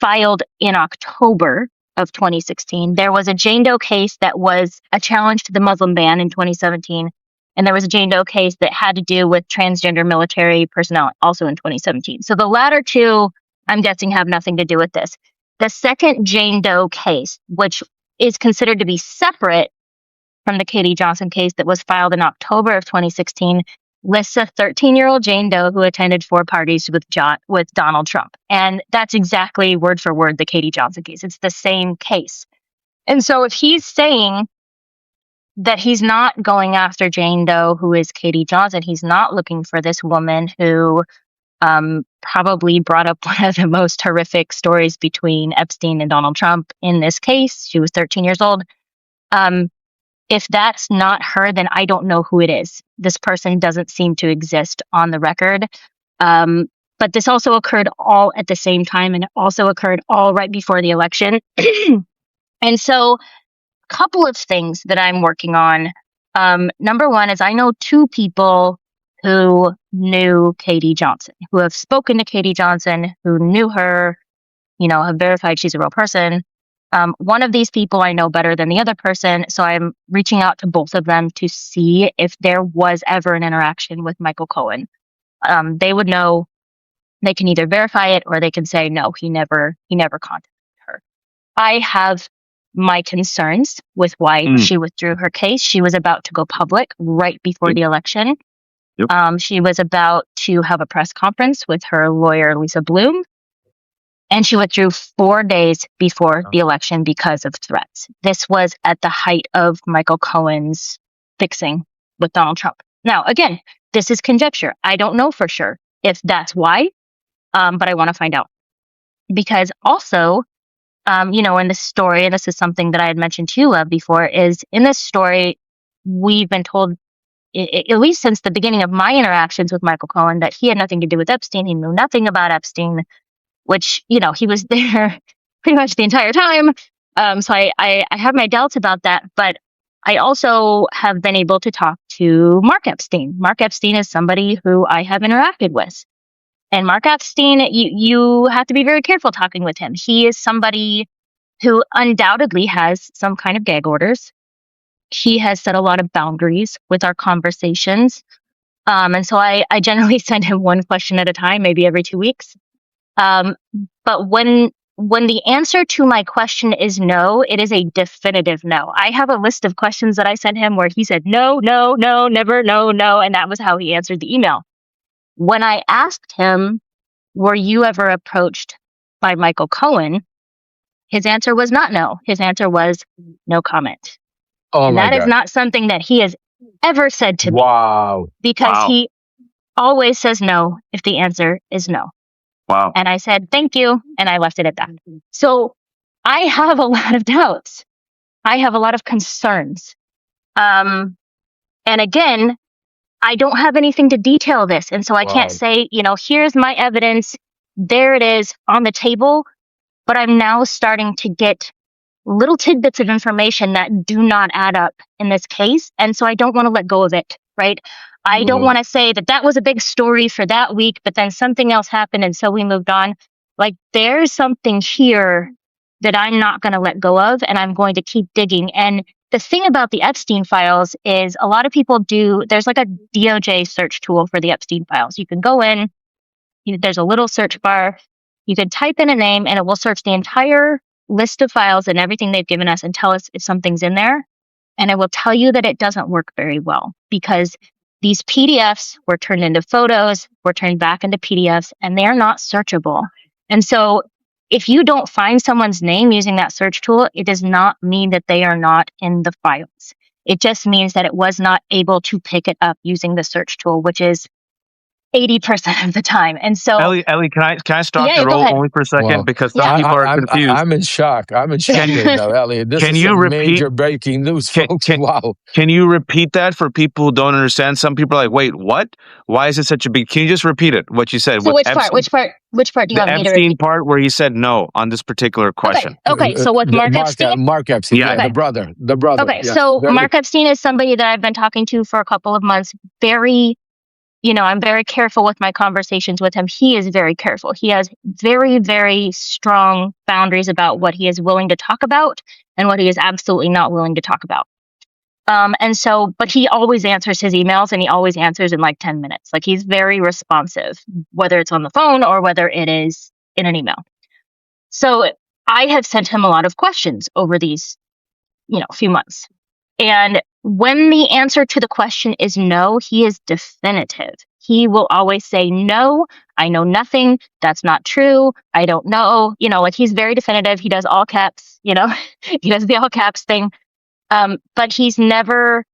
filed in October of 2016. There was a Jane Doe case that was a challenge to the Muslim ban in 2017. And there was a Jane Doe case that had to do with transgender military personnel, also in 2017. So the latter 2, I'm guessing, have nothing to do with this. The second Jane Doe case, which is considered to be separate from the Katie Johnson case that was filed in October of 2016, lists a 13-year-old Jane Doe who attended 4 parties with Donald Trump. And that's exactly word for word the Katie Johnson case. It's the same case. And so if he's saying that he's not going after Jane Doe, who is Katie Johnson, he's not looking for this woman who probably brought up one of the most horrific stories between Epstein and Donald Trump in this case. She was 13 years old. If that's not her, then I don't know who it is. This person doesn't seem to exist on the record. But this also occurred all at the same time, and it also occurred all right before the election. And so a couple of things that I'm working on. Number one is I know 2 people who knew Katie Johnson, who have spoken to Katie Johnson, who knew her, have verified she's a real person. One of these people I know better than the other person, so I'm reaching out to both of them to see if there was ever an interaction with Michael Cohen. They would know. They can either verify it or they can say no, he never contacted her. I have my concerns with why she withdrew her case. She was about to go public right before the election. She was about to have a press conference with her lawyer, Lisa Bloom. And she withdrew 4 days before the election because of threats. This was at the height of Michael Cohen's fixing with Donald Trump. Now, again, this is conjecture. I don't know for sure if that's why, but I want to find out. Because also, in this story, and this is something that I had mentioned to you before, is in this story, we've been told, at least since the beginning of my interactions with Michael Cohen, that he had nothing to do with Epstein. He knew nothing about Epstein, which, he was there pretty much the entire time. So I have my doubts about that, but I also have been able to talk to Mark Epstein. Mark Epstein is somebody who I have interacted with. And Mark Epstein, you have to be very careful talking with him. He is somebody who undoubtedly has some kind of gag orders. He has set a lot of boundaries with our conversations. And so I generally send him one question at a time, maybe every 2 weeks. But when the answer to my question is no, it is a definitive no. I have a list of questions that I sent him where he said no, no, no, never, no, no, and that was how he answered the email. When I asked him, were you ever approached by Michael Cohen? His answer was not no. His answer was no comment. Oh and my that God. is not something that he has ever said to me. Wow. Because he always says no if the answer is no. Wow. And I said, thank you. And I left it at that. So I have a lot of doubts. I have a lot of concerns. And again, I don't have anything to detail this. And so I can't say, here's my evidence. There it is on the table. But I'm now starting to get little tidbits of information that do not add up in this case. And so I don't want to let go of it, right? I don't want to say that was a big story for that week, but then something else happened and so we moved on. Like there's something here that I'm not going to let go of and I'm going to keep digging. And the thing about the Epstein files is a lot of people there's like a DOJ search tool for the Epstein files. You can go in, there's a little search bar. You can type in a name and it will search the entire list of files and everything they've given us and tell us if something's in there. And I will tell you that it doesn't work very well because these PDFs were turned into photos, were turned back into PDFs, and they are not searchable. And so if you don't find someone's name using that search tool, it does not mean that they are not in the files. It just means that it was not able to pick it up using the search tool, which is 80% of the time. And so Ellie, can I stop Yeah, the go roll ahead. only for a second Yeah. because some people are confused. I'm in shock. I'm in shock right now, Ellie. This Can is you some repeat- major breaking news, folks. Wow. Can you repeat that for people who don't understand? Some people are like, wait, what? Why is it such a big... Can you just repeat it, what you said? So With which part do you the want me to Epstein repeat? part where he said no on this particular question. Okay. So with Mark Epstein? Mark Epstein, Yeah. the brother. Okay, yeah. so Mark Epstein is somebody that I've been talking to for a couple of months. I'm very careful with my conversations with him. He is very careful. He has very, very strong boundaries about what he is willing to talk about and what he is absolutely not willing to talk about. But he always answers his emails and he always answers in like 10 minutes. Like he's very responsive, whether it's on the phone or whether it is in an email. So I have sent him a lot of questions over these, few months. And when the answer to the question is no, he is definitive. He will always say, no, I know nothing. That's not true. I don't know. Like he's very definitive. He does all caps, he does the all caps thing. But he never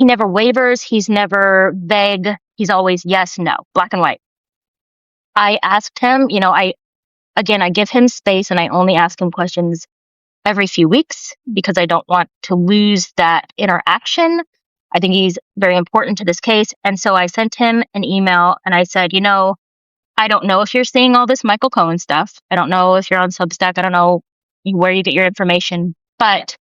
wavers. He's never vague. He's always yes, no, black and white. I asked him, I give him space and I only ask him questions every few weeks because I don't want to lose that interaction. I think he's very important to this case. And so I sent him an email and I said, I don't know if you're seeing all this Michael Cohen stuff. I don't know if you're on Substack. I don't know where you get your information, but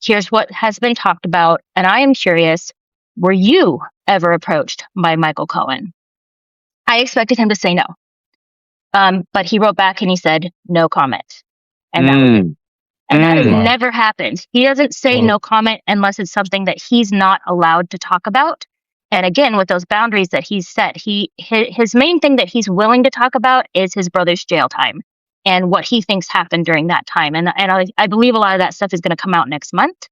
here's what has been talked about. And I am curious, were you ever approached by Michael Cohen? I expected him to say no. But he wrote back and he said, no comment. And that was it. And that has never happened. He doesn't say no comment unless it's something that he's not allowed to talk about. And again, with those boundaries that he's set, his main thing that he's willing to talk about is his brother's jail time and what he thinks happened during that time. And I believe a lot of that stuff is going to come out next month.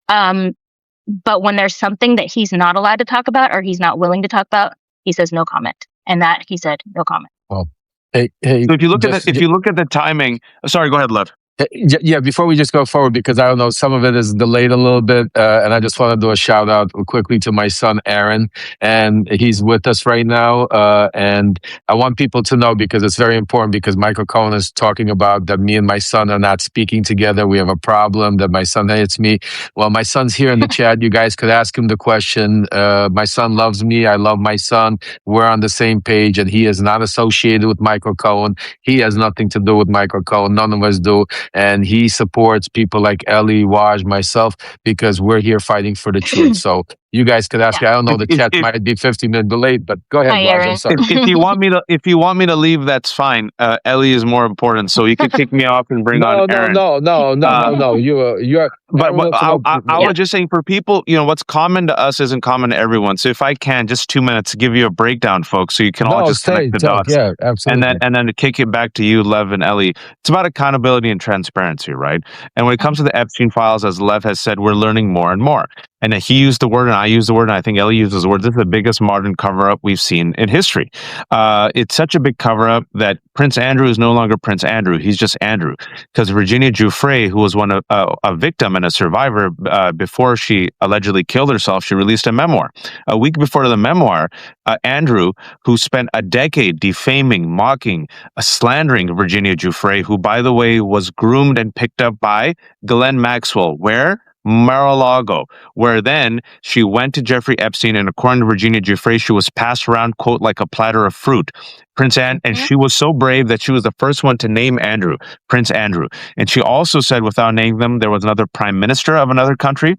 But when there's something that he's not allowed to talk about or he's not willing to talk about, he says no comment. And that he said no comment. Oh. Hey, So if you look at just if you look at the timing, sorry, go ahead, Lev. yeah, before we just go forward, because I don't know, some of it is delayed a little bit, and I just want to do a shout out quickly to my son Aaron, and he's with us right now, and I want people to know because it's very important. Because Michael Cohen is talking about that me and my son are not speaking together. We have a problem. That my son hates me. Well, my son's here in the chat. You guys could ask him the question. My son loves me. I love my son. We're on the same page, and he is not associated with Michael Cohen. He has nothing to do with Michael Cohen. None of us do. And he supports people like Ellie, Waj, myself, because we're here fighting for the truth. So you guys could ask. I don't know. The chat might be 15-minute delayed, but go ahead, Hi, Waj. I'm Aaron. sorry. If you want me to leave, that's fine. Ellie is more important, so you can kick me off and bring on Aaron. No. You're. But I was just saying, for people, what's common to us isn't common to everyone. So if I can, just 2 minutes to give you a breakdown, folks, so you can all just connect the dots. Yeah, absolutely. And then to kick it back to you, Lev and Ellie, it's about accountability and transparency, right? And when it comes to the Epstein files, as Lev has said, we're learning more and more. And he used the word, and I used the word, and I think Ellie uses the word. This is the biggest modern cover-up we've seen in history. It's such a big cover-up that Prince Andrew is no longer Prince Andrew. He's just Andrew. Because Virginia Giuffre, who was a victim and a survivor before she allegedly killed herself, she released a memoir. A week before the memoir, Andrew, who spent a decade defaming, mocking, slandering Virginia Giuffre, who, by the way, was groomed and picked up by Ghislaine Maxwell. Where? Mar-a-Lago, where then she went to Jeffrey Epstein, and according to Virginia Giuffre, she was passed around, quote, like a platter of fruit. And she was so brave that she was the first one to name Andrew, Prince Andrew. And she also said, without naming them, there was another prime minister of another country.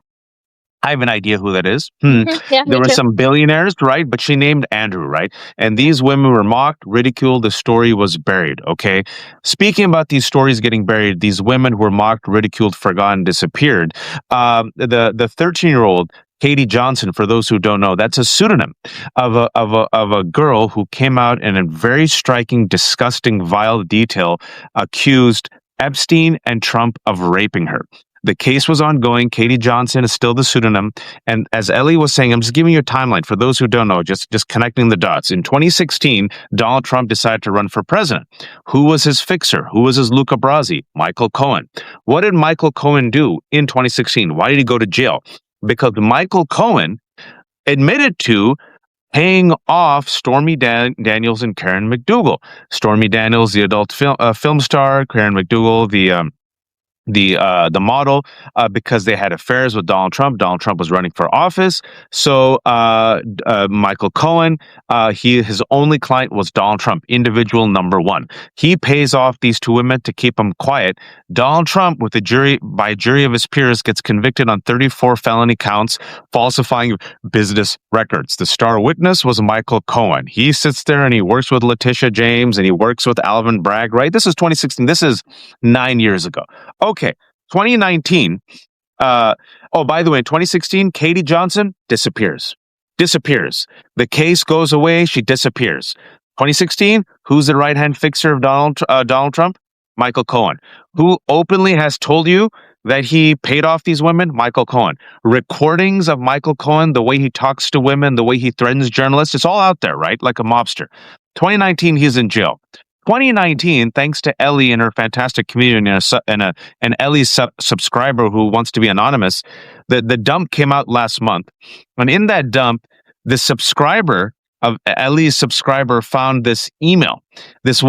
I have an idea who that is. Yeah, there were some billionaires, right? But she named Andrew, right? And these women were mocked, ridiculed. The story was buried, okay? Speaking about these stories getting buried, these women who were mocked, ridiculed, forgotten, disappeared. The 13-year-old Katie Johnson, for those who don't know, that's a pseudonym of a girl who came out in a very striking, disgusting, vile detail, accused Epstein and Trump of raping her. The case was ongoing. Katie Johnson is still the pseudonym. And as Ellie was saying, I'm just giving you a timeline for those who don't know, just connecting the dots. In 2016, Donald Trump decided to run for president. Who was his fixer? Who was his Luca Brasi? Michael Cohen. What did Michael Cohen do in 2016? Why did he go to jail? Because Michael Cohen admitted to paying off Stormy Daniels and Karen McDougal. Stormy Daniels, the adult film star, Karen McDougal, the model, because they had affairs with Donald Trump. Donald Trump was running for office. So Michael Cohen, his only client was Donald Trump, individual number one. He pays off these two women to keep them quiet. Donald Trump, with a jury of his peers, gets convicted on 34 felony counts, falsifying business records. The star witness was Michael Cohen. He sits there and he works with Letitia James and he works with Alvin Bragg, right? This is 2016. This is 9 years ago. Okay, 2019. By the way, in 2016, Katie Johnson disappears. The case goes away. She disappears. 2016, who's the right-hand fixer of Donald Trump? Michael Cohen, who openly has told you that he paid off these women. Michael Cohen. Recordings of Michael Cohen, the way he talks to women, the way he threatens journalists, it's all out there, right? Like a mobster. 2019, he's in jail. 2019, thanks to Ellie and her fantastic community and Ellie's subscriber who wants to be anonymous, the dump came out last month. And in that dump, the subscriber of Ellie's subscriber found this email, this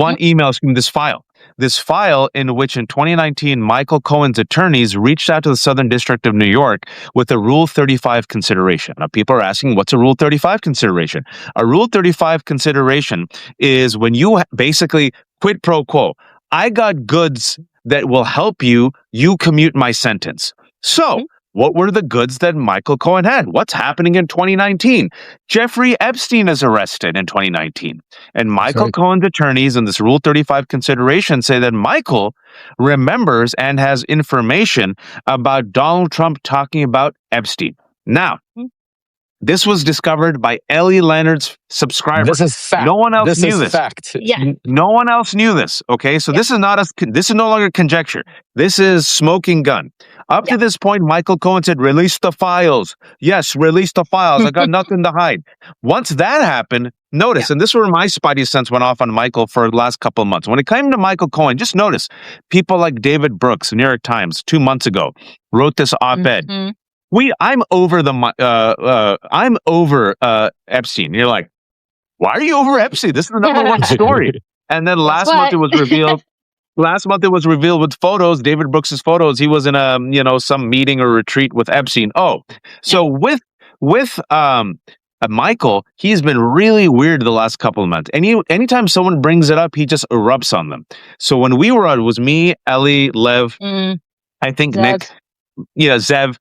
file in which in 2019, Michael Cohen's attorneys reached out to the Southern District of New York with a Rule 35 consideration. Now, people are asking, what's a Rule 35 consideration? A Rule 35 consideration is when you basically quid pro quo. I got goods that will help you commute my sentence. So, what were the goods that Michael Cohen had? What's happening in 2019? Jeffrey Epstein is arrested in 2019. And Michael Cohen's attorneys in this Rule 35 consideration say that Michael remembers and has information about Donald Trump talking about Epstein. Now, this was discovered by Ellie Leonard's subscriber. This is fact. No one else knew this. Fact. Yeah. No one else knew this. Okay, so this is no longer conjecture. This is smoking gun. Up to this point, Michael Cohen said, "Release the files." Yes, release the files. I got nothing to hide. Once that happened, notice, and this is where my spidey sense went off on Michael for the last couple of months. When it came to Michael Cohen, just notice people like David Brooks, New York Times, 2 months ago, wrote this op-ed. I'm over Epstein. You're like, why are you over Epstein? This is the number one story. And then last month it was revealed. Last month it was revealed with photos, David Brooks's photos. He was in a some meeting or retreat with Epstein. Oh, so with Michael, he's been really weird the last couple of months. Anytime someone brings it up, he just erupts on them. So when we were out, it was me, Ellie, Lev, I think Zev. Nick, Zev.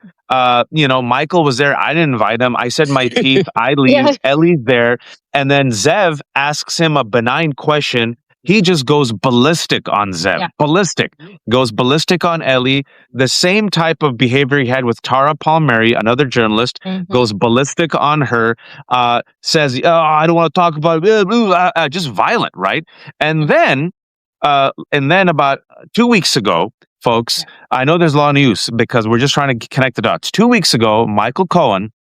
Michael was there. I didn't invite him. I said my piece. I leave. Ellie's there, and then Zev asks him a benign question. He just goes ballistic on Zev. Ballistic. Goes ballistic on Ellie. The same type of behavior he had with Tara Palmieri, another journalist, goes ballistic on her, says, I don't want to talk about it, just violent, right? And then about 2 weeks ago, folks, I know there's a lot of news because we're just trying to connect the dots. 2 weeks ago, Michael Cohen,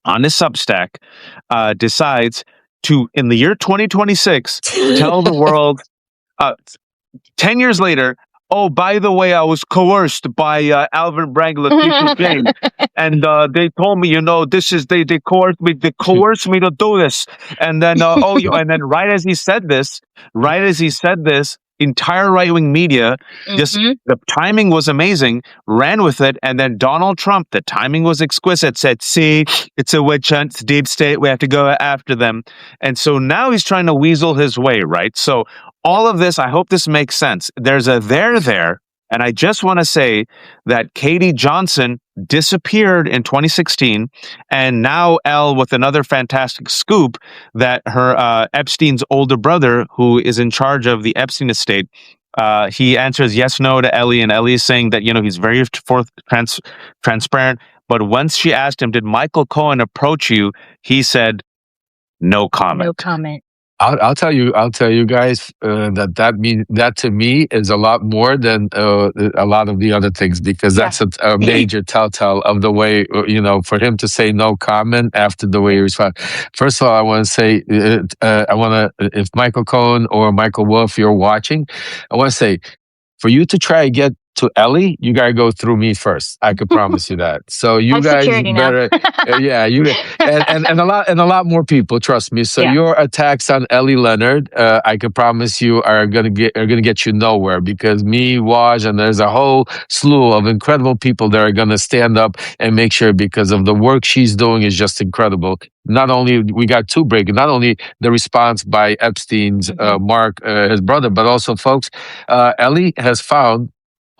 on his Substack, decides to, in the year 2026, tell the world, 10 years later, oh, by the way, I was coerced by Alvin Bragg, Letitia James, and they told me, they coerced me to do this, and then and then right as he said this, entire right-wing media, just the timing was amazing, ran with it, and then Donald Trump, the timing was exquisite, said, see, it's a witch hunt, it's deep state, we have to go after them. And so now he's trying to weasel his way, right? So all of this, I hope this makes sense. There's a there, and I just want to say that Katie Johnson disappeared in 2016, and now Elle with another fantastic scoop that her Epstein's older brother, who is in charge of the Epstein estate, he answers yes, no to Ellie, and Ellie is saying that he's very transparent. But once she asked him, "Did Michael Cohen approach you?" he said, "No comment." No comment. I'll tell you guys that to me is a lot more than a lot of the other things, because that's a major telltale of the way for him to say no comment after the way he responded. First of all, I want to say if Michael Cohen or Michael Wolff, you're watching, I want to say, for you to try to get to Ellie, you gotta go through me first. I could promise you that. So you guys better, and a lot more people. Trust me. So your attacks on Ellie Leonard, I could promise you, are gonna get you nowhere, because me, Waj, and there's a whole slew of incredible people that are gonna stand up and make sure, because of the work she's doing is just incredible. Not only we got two breaking, not only the response by Epstein's Mark, his brother, but also, folks, Ellie has found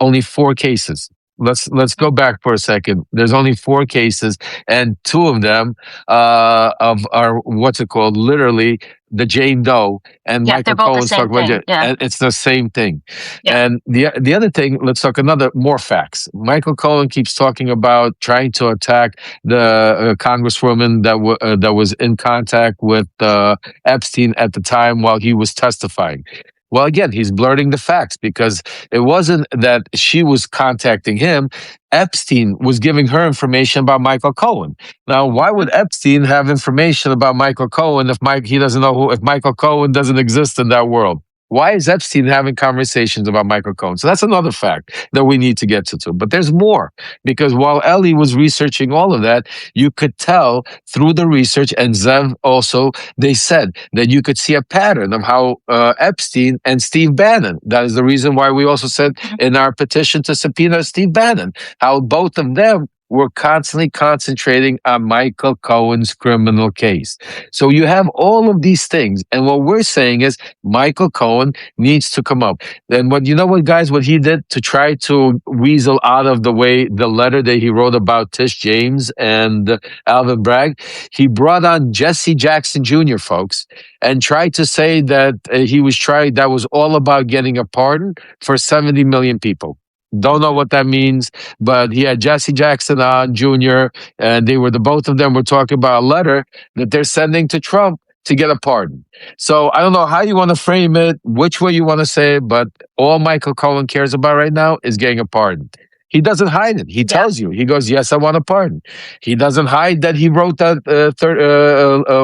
only 4 cases. Let's go back for a second. There's only 4 cases, and 2 of them are what's it called? Literally the Jane Doe and Michael Cohen's talking about it. And it's the same thing. And the other thing, let's talk more facts. Michael Cohen keeps talking about trying to attack the congresswoman that was in contact with Epstein at the time while he was testifying. Well, again, he's blurting the facts, because it wasn't that she was contacting him. Epstein was giving her information about Michael Cohen. Now, why would Epstein have information about Michael Cohen if he doesn't know if Michael Cohen doesn't exist in that world? Why is Epstein having conversations about Michael Cohen? So that's another fact that we need to get to. But there's more, because while Ellie was researching all of that, you could tell through the research, and Zev also, they said that you could see a pattern of how Epstein and Steve Bannon, that is the reason why we also said in our petition to subpoena Steve Bannon, how both of them were constantly concentrating on Michael Cohen's criminal case. So you have all of these things. And what we're saying is Michael Cohen needs to come up. And what he did to try to weasel out of the way the letter that he wrote about Tish James and Alvin Bragg, he brought on Jesse Jackson Jr., folks, and tried to say that that was all about getting a pardon for 70 million people. Don't know what that means, but he had Jesse Jackson on Jr., and both of them were talking about a letter that they're sending to Trump to get a pardon. So I don't know how you want to frame it, which way you want to say it, but all Michael Cohen cares about right now is getting a pardon. He doesn't hide it. He Yeah. tells you. He goes, "Yes, I want a pardon." He doesn't hide that he wrote that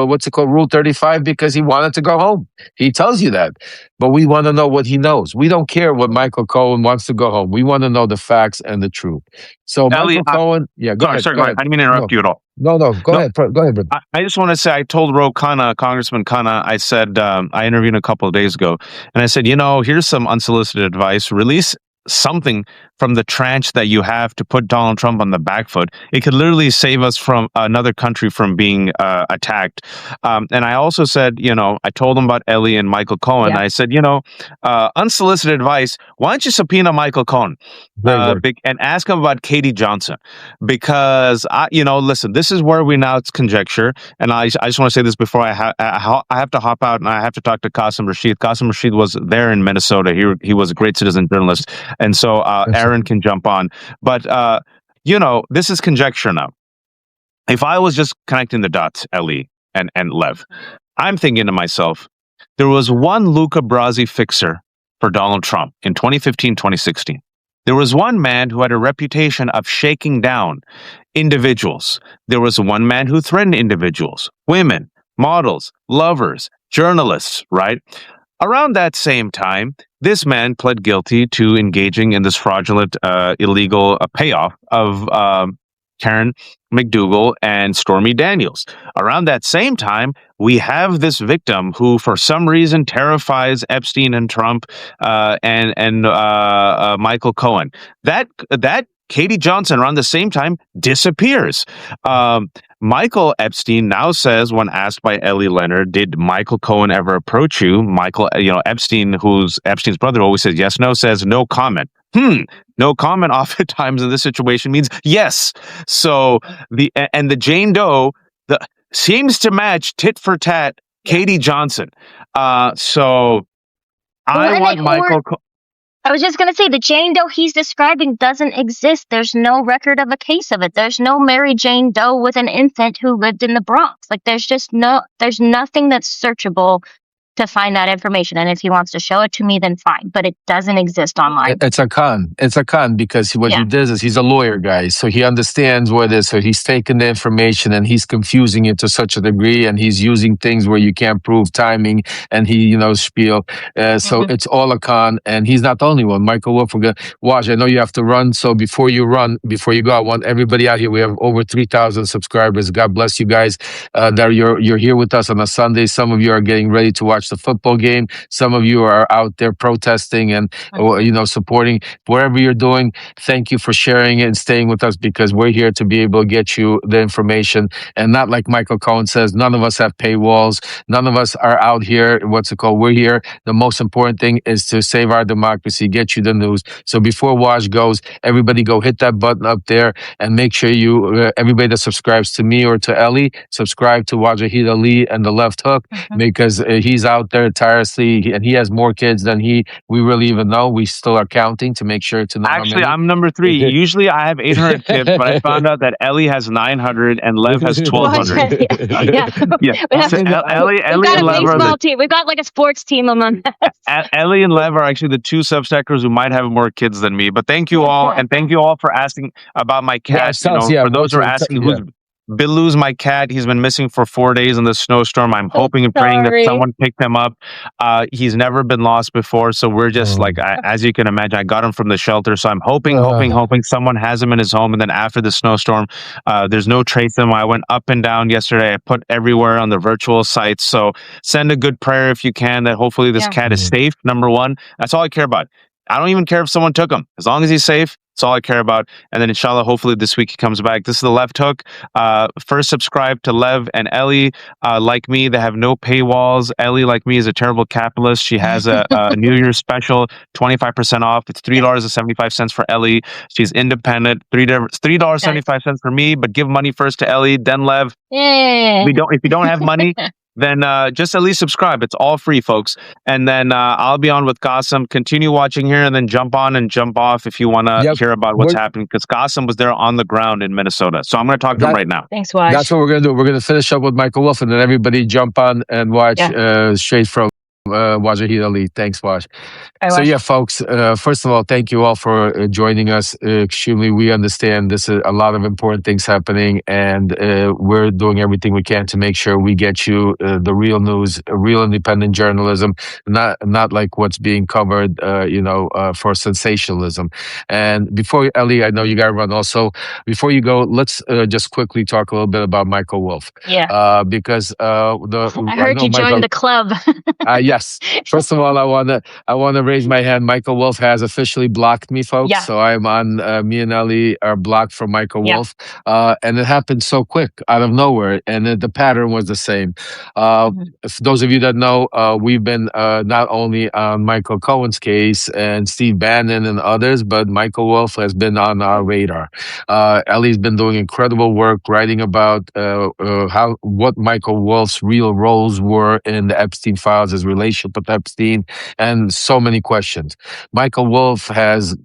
what's it called, Rule 35, because he wanted to go home. He tells you that. But we want to know what he knows. We don't care what Michael Cohen wants to go home. We want to know the facts and the truth. So Ellie, Michael Cohen, yeah, go ahead. sorry, Go go ahead. ahead. I didn't mean to interrupt you at all. No, go ahead. Go ahead, brother. I just want to say, I told Congressman Khanna, I said, I interviewed him a couple of days ago, and I said, here's some unsolicited advice. Release something from the tranche that you have to put Donald Trump on the back foot. It could literally save us from another country from being attacked. And I also said, I told him about Ellie and Michael Cohen. Yeah. I said, unsolicited advice, why don't you subpoena Michael Cohen and ask him about Katie Johnson? Because, listen, this is where it's conjecture. And I just want to say this before I have to hop out, and I have to talk to Qasim Rashid. Qasim Rashid was there in Minnesota. He was a great citizen journalist. And so Aaron can jump on. But, this is conjecture now. If I was just connecting the dots, Ellie and Lev, I'm thinking to myself, there was one Luca Brasi fixer for Donald Trump in 2015, 2016. There was one man who had a reputation of shaking down individuals. There was one man who threatened individuals, women, models, lovers, journalists, right? Around that same time, this man pled guilty to engaging in this fraudulent, illegal payoff of Karen McDougal and Stormy Daniels. Around that same time, we have this victim who, for some reason, terrifies Epstein and Trump and Michael Cohen. That Katie Johnson, around the same time, disappears. Michael Epstein now says, when asked by Ellie Leonard, did Michael Cohen ever approach you? Michael, Epstein, who's Epstein's brother, always says yes, no, says no comment. No comment oftentimes in this situation means yes. So the Jane Doe seems to match tit for tat Katie Johnson. So I want Michael. I was just going to say, the Jane Doe he's describing doesn't exist. There's no record of a case of it. There's no Mary Jane Doe with an infant who lived in the Bronx. Like, there's nothing that's searchable to find that information. And if he wants to show it to me, then fine. But it doesn't exist online. It's a con. It's a con because what he does is he's a lawyer, guys. So he understands what it is. So he's taking the information and he's confusing it to such a degree, and he's using things where you can't prove timing, and he, spiel. So it's all a con, and he's not the only one. Michael Wolf, Waj, I know you have to run. So before you go, I want everybody out here. We have over 3,000 subscribers. God bless you guys that you're here with us on a Sunday. Some of you are getting ready to watch the football game. Some of you are out there protesting and supporting. Whatever you're doing, thank you for sharing it and staying with us, because we're here to be able to get you the information. And not like Michael Cohen says, none of us have paywalls. None of us are out here. We're here. The most important thing is to save our democracy, get you the news. So before Waj goes, everybody go hit that button up there and make sure everybody that subscribes to me or to Ellie, subscribe to Wajahat Ali and the Left Hook, because he's out there tirelessly, and he has more kids than we really even know. We still are counting to make sure to know. Actually, I'm number 3. Usually I have 800 kids, but I found out that Ellie has 900 and Lev has 1,200. Ellie and Lev are small team. We've got like a sports team among us. Ellie and Lev are actually the 2 substackers who might have more kids than me. But thank you all, and thank you all for asking about my cat. For those who are asking who's Bilu's my cat. He's been missing for 4 days in the snowstorm. I'm hoping and praying that someone picked him up. He's never been lost before, so we're just as you can imagine, I got him from the shelter. So I'm hoping someone has him in his home. And then after the snowstorm, there's no trace of him. I went up and down yesterday. I put everywhere on the virtual sites. So send a good prayer if you can, that hopefully this cat is safe. Number 1, that's all I care about. I don't even care if someone took him. As long as he's safe, that's all I care about. And then inshallah, hopefully this week he comes back. This is the Left Hook. First, subscribe to Lev and Ellie. Like me, they have no paywalls. Ellie, like me, is a terrible capitalist. She has a New Year's special, 25% off. It's $3.75 for Ellie. She's independent. $3.75 for me, but give money first to Ellie, then Lev. If you don't have money, then just at least subscribe. It's all free, folks. And then I'll be on with Qasim. Continue watching here, and then jump on and jump off if you want to hear about what's happening, because Qasim was there on the ground in Minnesota. So I'm going to talk to him right now. Thanks, Waj. That's what we're going to do. We're going to finish up with Michael Wolf, and then everybody jump on and watch Straight From Wajahat Ali. Thanks, Waj. I So watched. yeah, folks. First of all, thank you all for joining us. Extremely, we understand this is a lot of important things happening, and we're doing everything we can to make sure we get you the real news, real independent journalism, not like what's being covered, for sensationalism. And before Ellie, I know you got to run. Also, before you go, let's just quickly talk a little bit about Michael Wolff. Yeah. Because I heard know you Michael. joined the club. Yes. First of all, I wanna raise my hand. Michael Wolff has officially blocked me, folks. Yeah. So I'm on. Me and Ellie are blocked from Michael Yeah. Wolff, and it happened so quick, out of nowhere, and the pattern was the same. For those of you that know, we've been not only on Michael Cohen's case and Steve Bannon and others, but Michael Wolff has been on our radar. Ellie's been doing incredible work writing about what Michael Wolff's real roles were in the Epstein files, his relationship with Epstein, and so many questions. Michael Wolff has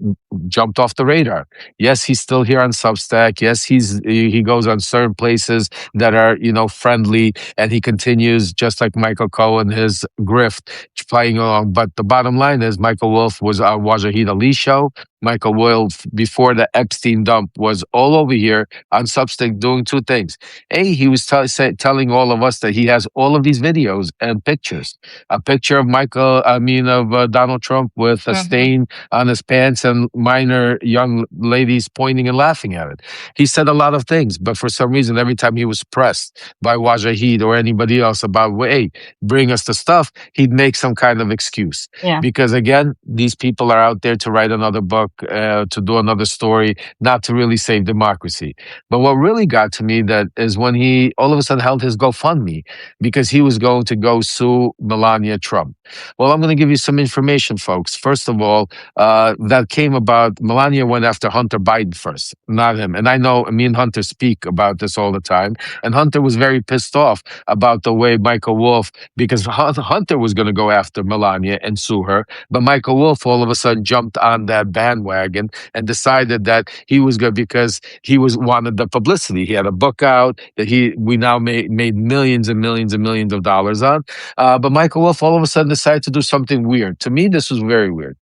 jumped off the radar. Yes, he's still here on Substack. Yes, he goes on certain places that are friendly, and he continues just like Michael Cohen his grift playing along. But the bottom line is Michael Wolff was on Wajahat Ali show. Michael Wolff, before the Epstein dump, was all over here on Substack doing two things. A, he was telling all of us that he has all of these videos and pictures. A picture of Donald Trump with a stain on his pants and minor young ladies pointing and laughing at it. He said a lot of things, but for some reason, every time he was pressed by Wajahat or anybody else about, hey, bring us the stuff, he'd make some kind of excuse. Yeah. Because again, these people are out there to write another book, to do another story, not to really save democracy. But what really got to me that is when he all of a sudden held his GoFundMe because he was going to go sue Melania Trump. Well, I'm going to give you some information, folks. First of all, that came about, Melania went after Hunter Biden first, not him. And I know me and Hunter speak about this all the time. And Hunter was very pissed off about the way Michael Wolff, because Hunter was going to go after Melania and sue her. But Michael Wolff all of a sudden jumped on that bandwagon and decided that he was good because he wanted the publicity. He had a book out that we now made millions and millions and millions of dollars on. But Michael Wolff all of a sudden decided to do something weird. To me, this was very weird.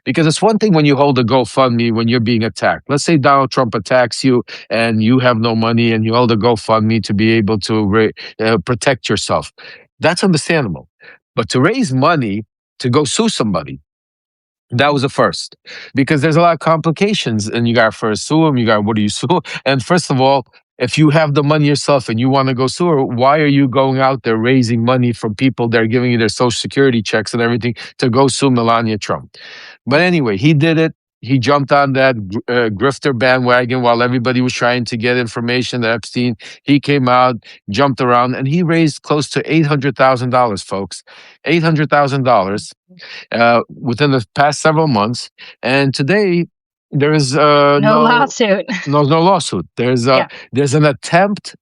Because it's one thing when you hold a GoFundMe when you're being attacked. Let's say Donald Trump attacks you and you have no money and you hold a GoFundMe to be able to protect yourself. That's understandable. But to raise money to go sue somebody, that was the first. Because there's a lot of complications and you got to first sue him. You got, what do you sue? And first of all, if you have the money yourself and you want to go sue her, why are you going out there raising money from people that are giving you their social security checks and everything to go sue Melania Trump? But anyway, he did it. He jumped on that grifter bandwagon while everybody was trying to get information that Epstein. He came out, jumped around, and he raised close to $800,000, folks. $800,000 within the past several months. And today, there is no lawsuit. No lawsuit. There's an attempt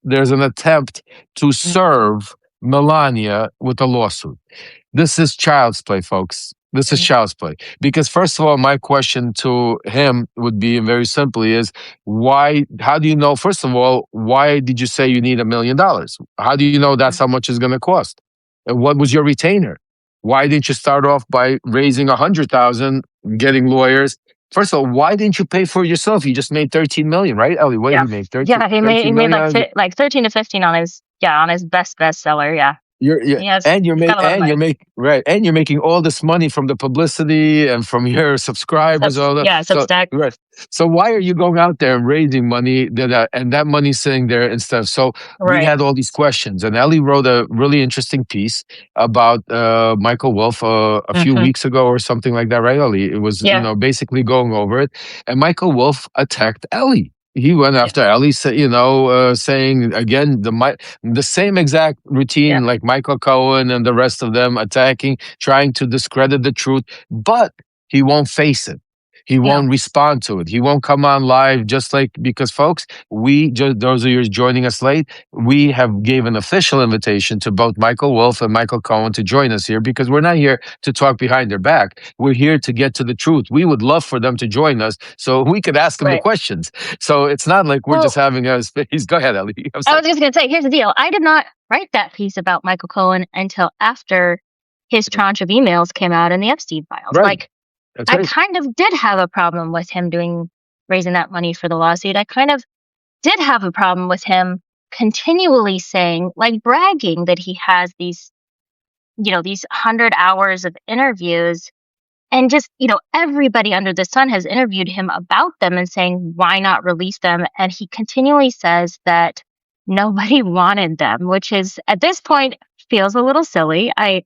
to serve Melania with a lawsuit. This is child's play, folks. This is child's play. Because first of all, my question to him would be very simply is how do you know, first of all, why did you say you need $1 million? How do you know that's how much it's going to cost? And what was your retainer? Why didn't you start off by raising 100,000, getting lawyers? First of all, why didn't you pay for it yourself? You just made 13 million, right, Ellie? What did he make? 13, yeah, he made like 13 to 15 on his bestseller. Yeah. You're making all this money from the publicity and from your subscribers. Substack. Right. So why are you going out there and raising money and that money sitting there and stuff? So we had all these questions, and Ellie wrote a really interesting piece about Michael Wolff a few weeks ago or something like that, right, Ellie? It was basically going over it, and Michael Wolff attacked Ellie. He went after Ellie, saying again the same exact routine like Michael Cohen and the rest of them, attacking, trying to discredit the truth, but he won't face it. He won't respond to it. He won't come on live, because folks, those of you joining us late, we have gave an official invitation to both Michael Wolff and Michael Cohen to join us here, because we're not here to talk behind their back. We're here to get to the truth. We would love for them to join us so we could ask them the questions. So it's not like we're just having a space. Go ahead, Ellie. I was just going to say, here's the deal. I did not write that piece about Michael Cohen until after his tranche of emails came out in the Epstein files. Right. Like, That's I right. kind of did have a problem with him raising that money for the lawsuit. I kind of did have a problem with him continually saying, like, bragging that he has these 100 hours of interviews, and just, everybody under the sun has interviewed him about them and saying, why not release them? And he continually says that nobody wanted them, which is at this point feels a little silly. I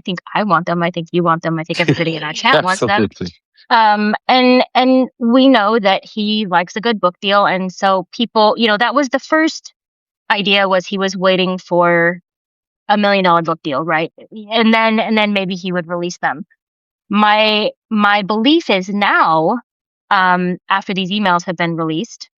think I want them. I think you want them. I think everybody in our chat wants them. Absolutely. And we know that he likes a good book deal. And so people, that was the first idea, was he was waiting for $1 million book deal, right? And then maybe he would release them. My belief is now, after these emails have been released,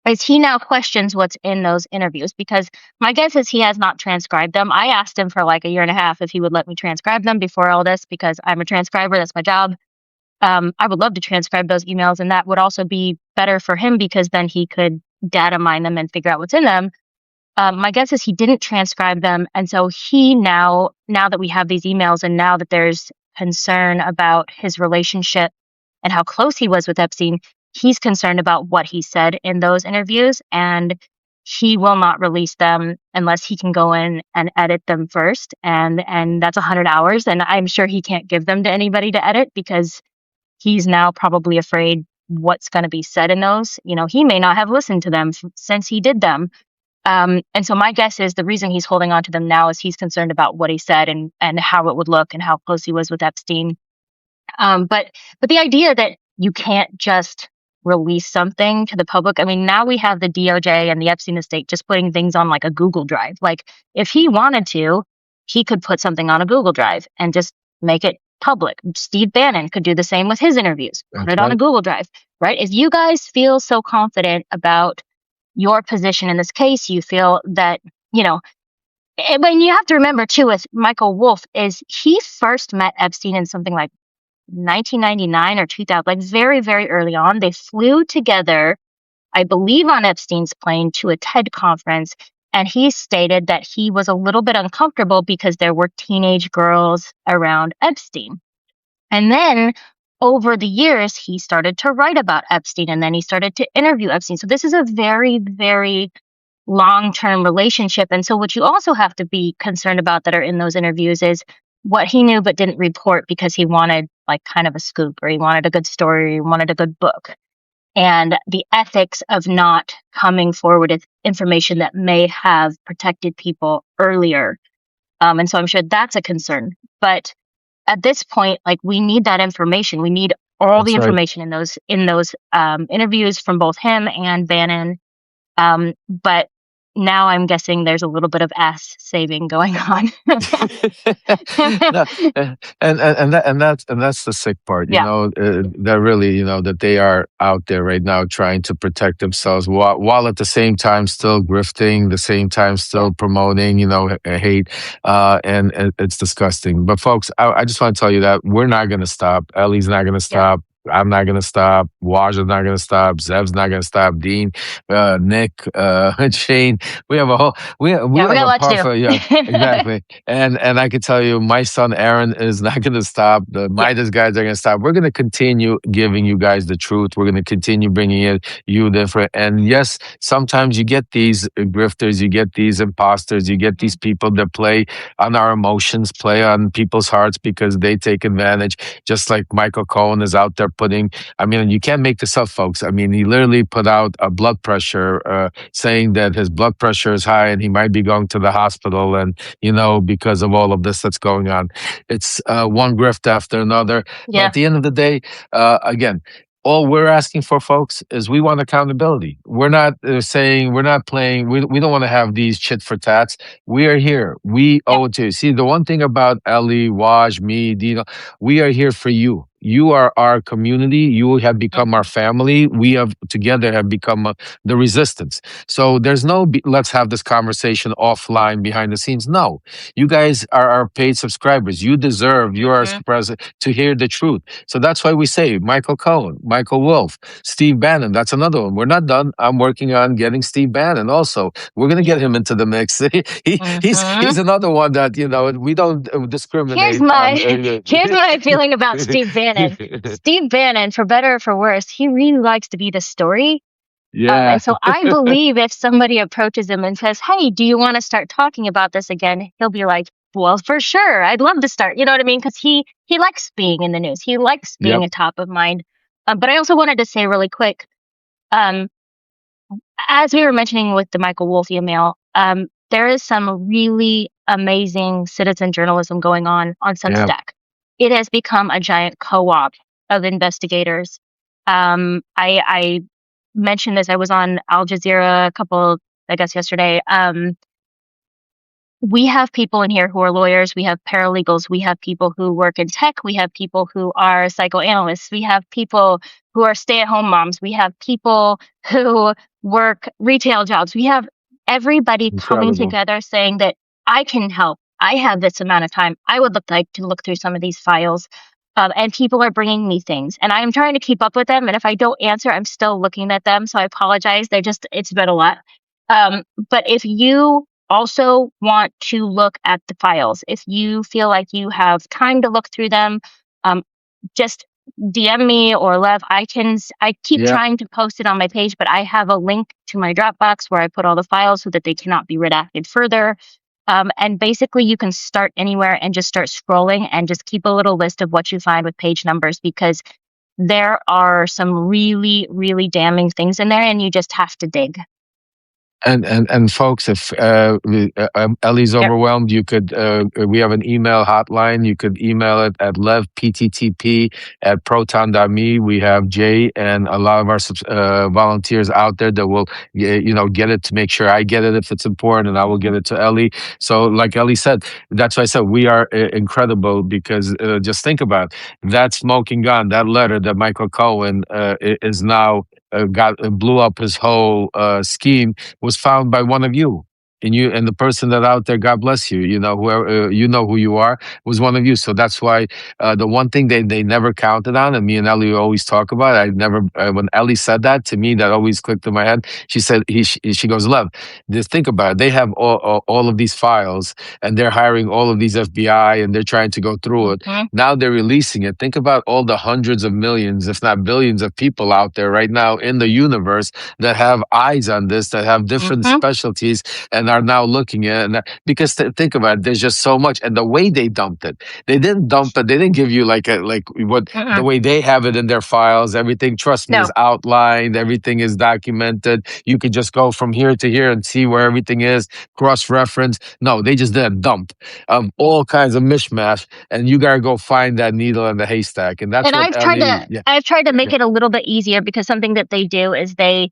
is he now questions what's in those interviews, because my guess is he has not transcribed them. I asked him for like a year and a half if he would let me transcribe them before all this, because I'm a transcriber. That's my job. I would love to transcribe those emails, and that would also be better for him, because then he could data mine them and figure out what's in them. My guess is he didn't transcribe them. And so he now that we have these emails, and now that there's concern about his relationship and how close he was with Epstein, he's concerned about what he said in those interviews, and he will not release them unless he can go in and edit them first. And that's 100 hours. And I'm sure he can't give them to anybody to edit, because he's now probably afraid what's going to be said in those. He may not have listened to them since he did them. And so my guess is the reason he's holding on to them now is he's concerned about what he said and how it would look and how close he was with Epstein. But the idea that you can't just release something to the public. I mean, now we have the DOJ and the Epstein estate just putting things on like a Google Drive. Like, if he wanted to, he could put something on a Google Drive and just make it public. Steve Bannon could do the same with his interviews. Put it on a Google Drive, right? If you guys feel so confident about your position in this case, you feel that, when you have to remember too, with Michael Wolff, is he first met Epstein in something like 1999 or 2000, like very, very early on. They flew together, I believe, on Epstein's plane to a TED conference. And he stated that he was a little bit uncomfortable because there were teenage girls around Epstein. And then over the years, he started to write about Epstein, and then he started to interview Epstein. So this is a very, very long-term relationship. And so what you also have to be concerned about that are in those interviews is what he knew but didn't report because he wanted like kind of a scoop, or he wanted a good story, or he wanted a good book. And the ethics of not coming forward with information that may have protected people earlier. And so I'm sure that's a concern. But at this point, like, we need that information. We need all the information in those interviews from both him and Bannon. But now I'm guessing there's a little bit of ass saving going on. No, and that's the sick part, that really, that they are out there right now trying to protect themselves while at the same time still grifting, the same time still promoting, hate, and it's disgusting. But folks, I just want to tell you that we're not going to stop. Ellie's not going to stop. I'm not going to stop. Waja's not going to stop. Zeb's not going to stop. Dean, Nick, Shane. We have a whole. We have a part. Yeah, exactly. And I can tell you, my son Aaron is not going to stop. The Midas guys are going to stop. We're going to continue giving you guys the truth. We're going to continue bringing you different. And yes, sometimes you get these grifters, you get these imposters, you get these people that play on our emotions, play on people's hearts because they take advantage. Just like Michael Cohen is out there putting, you can't make this up, folks. He literally put out a blood pressure, saying that his blood pressure is high and he might be going to the hospital, and because of all of this that's going on. It's one grift after another. But at the end of the day, again, all we're asking for, folks, is we want accountability. We're not saying, we're not playing. We don't want to have these chit for tats. We are here. We owe it to you. See, the one thing about Ellie, Waj, me, Dino, we are here for you. You are our community. You have become our family. We have together have become the resistance. So there's no let's have this conversation offline behind the scenes. No, you guys are our paid subscribers. You deserve, you are present to hear the truth. So that's why we say Michael Cohen, Michael Wolf, Steve Bannon. That's another one. We're not done. I'm working on getting Steve Bannon also. We're going to get him into the mix. He's another one that, we don't discriminate. Here's my feeling about Steve Bannon. Steve Bannon, for better or for worse, he really likes to be the story. Yeah. And so I believe if somebody approaches him and says, "Hey, do you want to start talking about this again?" He'll be like, "Well, for sure. I'd love to start." You know what I mean? Because he likes being in the news. He likes being a top of mind. But I also wanted to say really quick, as we were mentioning with the Michael Wolff email, there is some really amazing citizen journalism going on Substack. It has become a giant co-op of investigators. I mentioned this. I was on Al Jazeera yesterday. We have people in here who are lawyers. We have paralegals. We have people who work in tech. We have people who are psychoanalysts. We have people who are stay-at-home moms. We have people who work retail jobs. We have everybody coming together saying that I can help. I have this amount of time. I would like to look through some of these files. And people are bringing me things, and I'm trying to keep up with them. And if I don't answer, I'm still looking at them. So I apologize. It's been a lot. But if you also want to look at the files, if you feel like you have time to look through them, just DM me or Lev. I keep trying to post it on my page, but I have a link to my Dropbox where I put all the files so that they cannot be redacted further. And basically you can start anywhere and just start scrolling and just keep a little list of what you find with page numbers, because there are some really, really damning things in there and you just have to dig. And folks, if Ellie's overwhelmed, you could. We have an email hotline. You could email it at levpttp@proton.me. We have Jay and a lot of our volunteers out there that will, get it to make sure I get it if it's important, and I will get it to Ellie. So, like Ellie said, that's why I said we are incredible, because just think about that smoking gun, that letter that Michael Cohen is now. Blew up his whole scheme, was found by one of you. And the person that out there, God bless you, whoever, who you are, was one of you. So that's why the one thing they never counted on, and me and Ellie always talk about, when Ellie said that to me, that always clicked in my head. She said, she goes, "Lev, just think about it. They have all of these files, and they're hiring all of these FBI, and they're trying to go through it. Now they're releasing it. Think about all the hundreds of millions, if not billions of people out there right now in the universe that have eyes on this, that have different specialties, and are now looking at it." Because think about it, there's just so much. And the way they dumped it, they didn't dump it. They didn't give you the way they have it in their files. Everything, trust me, is outlined. Everything is documented. You could just go from here to here and see where everything is, cross-reference. No, they just did a dump of all kinds of mishmash, and you gotta go find that needle in the haystack. And that's I've tried to make it a little bit easier, because something that they do is they'll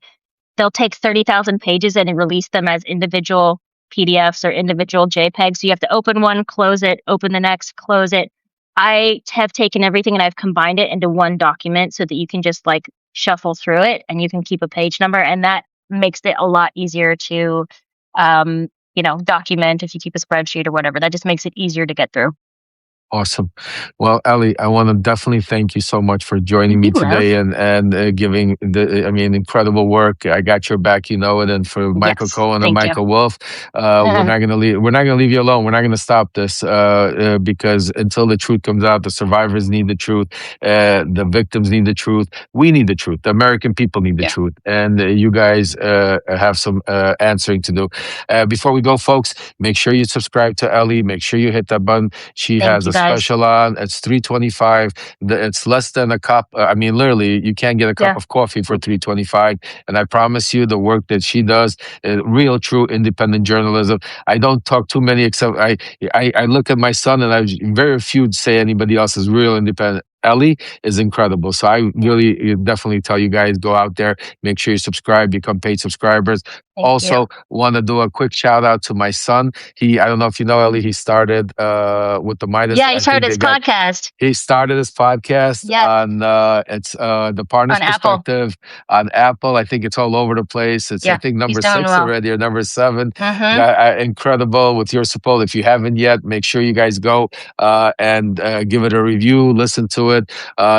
take 30,000 pages and release them as individual PDFs or individual JPEGs. So you have to open one, close it, open the next, close it. I have taken everything and I've combined it into one document so that you can just shuffle through it and you can keep a page number. And that makes it a lot easier to, document if you keep a spreadsheet or whatever. That just makes it easier to get through. Awesome. Well, Ellie, I want to definitely thank you so much for joining me today and giving incredible work. I got your back, and for Michael Cohen and Michael Wolff, we're not going to leave. We're not going to leave you alone. We're not going to stop this because until the truth comes out, the survivors need the truth, the victims need the truth. We need the truth. The American people need the truth, and you guys have some answering to do. Before we go, folks, make sure you subscribe to Ellie. Make sure you hit that button. She has a special on. It's $3.25. It's less than a cup. Literally, you can't get a cup of coffee for $3.25. And I promise you, the work that she does, real, true, independent journalism. I don't talk too many, except I look at my son, and very few say anybody else is real independent. Ellie is incredible. So I really definitely tell you guys, go out there, make sure you subscribe, become paid subscribers. Thank Also, you. want to do a quick shout out to my son. I don't know if you know Ellie, he started with the Midas. Yeah, he I started think his they got- podcast. He started his podcast Yes. on the Parnas On Apple. perspective on Apple. I think it's all over the place. It's Yeah, I think number he's doing 6 well. already or number 7. Mhm. Incredible with your support. If you haven't yet, make sure you guys go and give it a review, listen to it.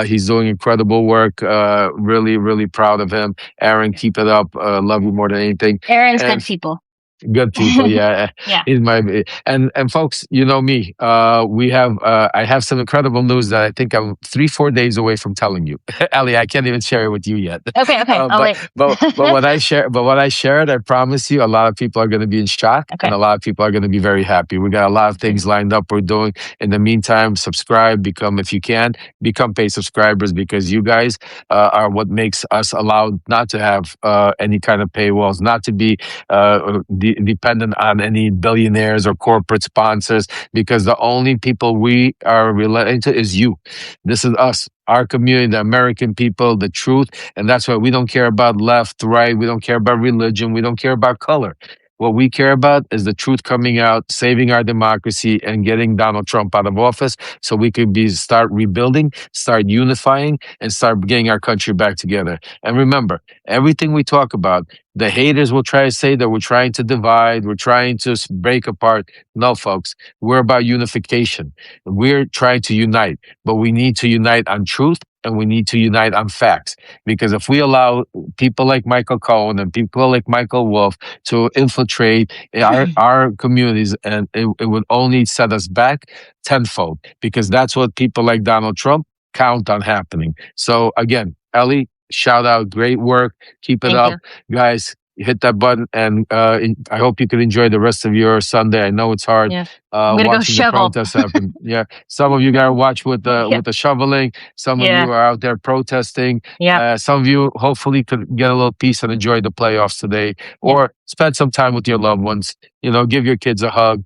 He's doing incredible work. Really, really proud of him. Aaron, keep it up. Love you more than anything. Aaron's And- good people. Good people, yeah. Yeah. He's my and folks, you know me. We have I have some incredible news that I think I'm 3-4 days away from telling you. Ellie, I can't even share it with you yet. Okay. I'll wait. but what I shared, I promise you, a lot of people are going to be in shock, Okay. and a lot of people are going to be very happy. We got a lot of things lined up. We're doing. In the meantime, subscribe, if you can, become paid subscribers, because you guys are what makes us allowed not to have any kind of paywalls, not to be dependent on any billionaires or corporate sponsors, because the only people we are related to is you. This is us, our community, the American people, the truth. And that's why we don't care about left, right. We don't care about religion. We don't care about color. What we care about is the truth coming out, saving our democracy, and getting Donald Trump out of office so we can start rebuilding, start unifying, and start getting our country back together. And remember, everything we talk about, the haters will try to say that we're trying to divide, we're trying to break apart. No, folks, we're about unification. We're trying to unite, but we need to unite on truth, and we need to unite on facts. Because if we allow people like Michael Cohen and people like Michael Wolff to infiltrate our communities, and it would only set us back tenfold, because that's what people like Donald Trump count on happening. So again, Ellie, shout out, great work. Keep it Thank up. Guys, hit that button, and I hope you can enjoy the rest of your Sunday. I know it's hard. Yeah. I'm gonna go Watching the shovel. protests happen. Yeah, some of you gotta watch with the Yeah. with the shoveling. Some of Yeah. you are out there protesting. Yeah. Some of you hopefully could get a little peace and enjoy the playoffs today, or spend some time with your loved ones. Give your kids a hug.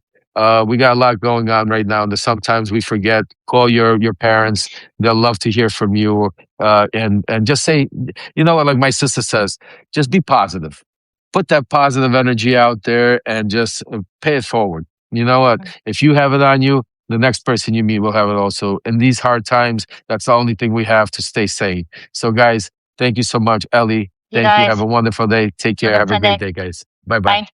We got a lot going on right now, and sometimes we forget. Call your parents; they'll love to hear from you. And just say, what, like my sister says, just be positive. Put that positive energy out there, and just pay it forward. You know what? If you have it on you, the next person you meet will have it also. In these hard times, that's the only thing we have to stay sane. So, guys, thank you so much, Ellie. Thank you. guys. Have a wonderful day. Take care. Have a Have a good great day, guys. Bye-bye. Bye.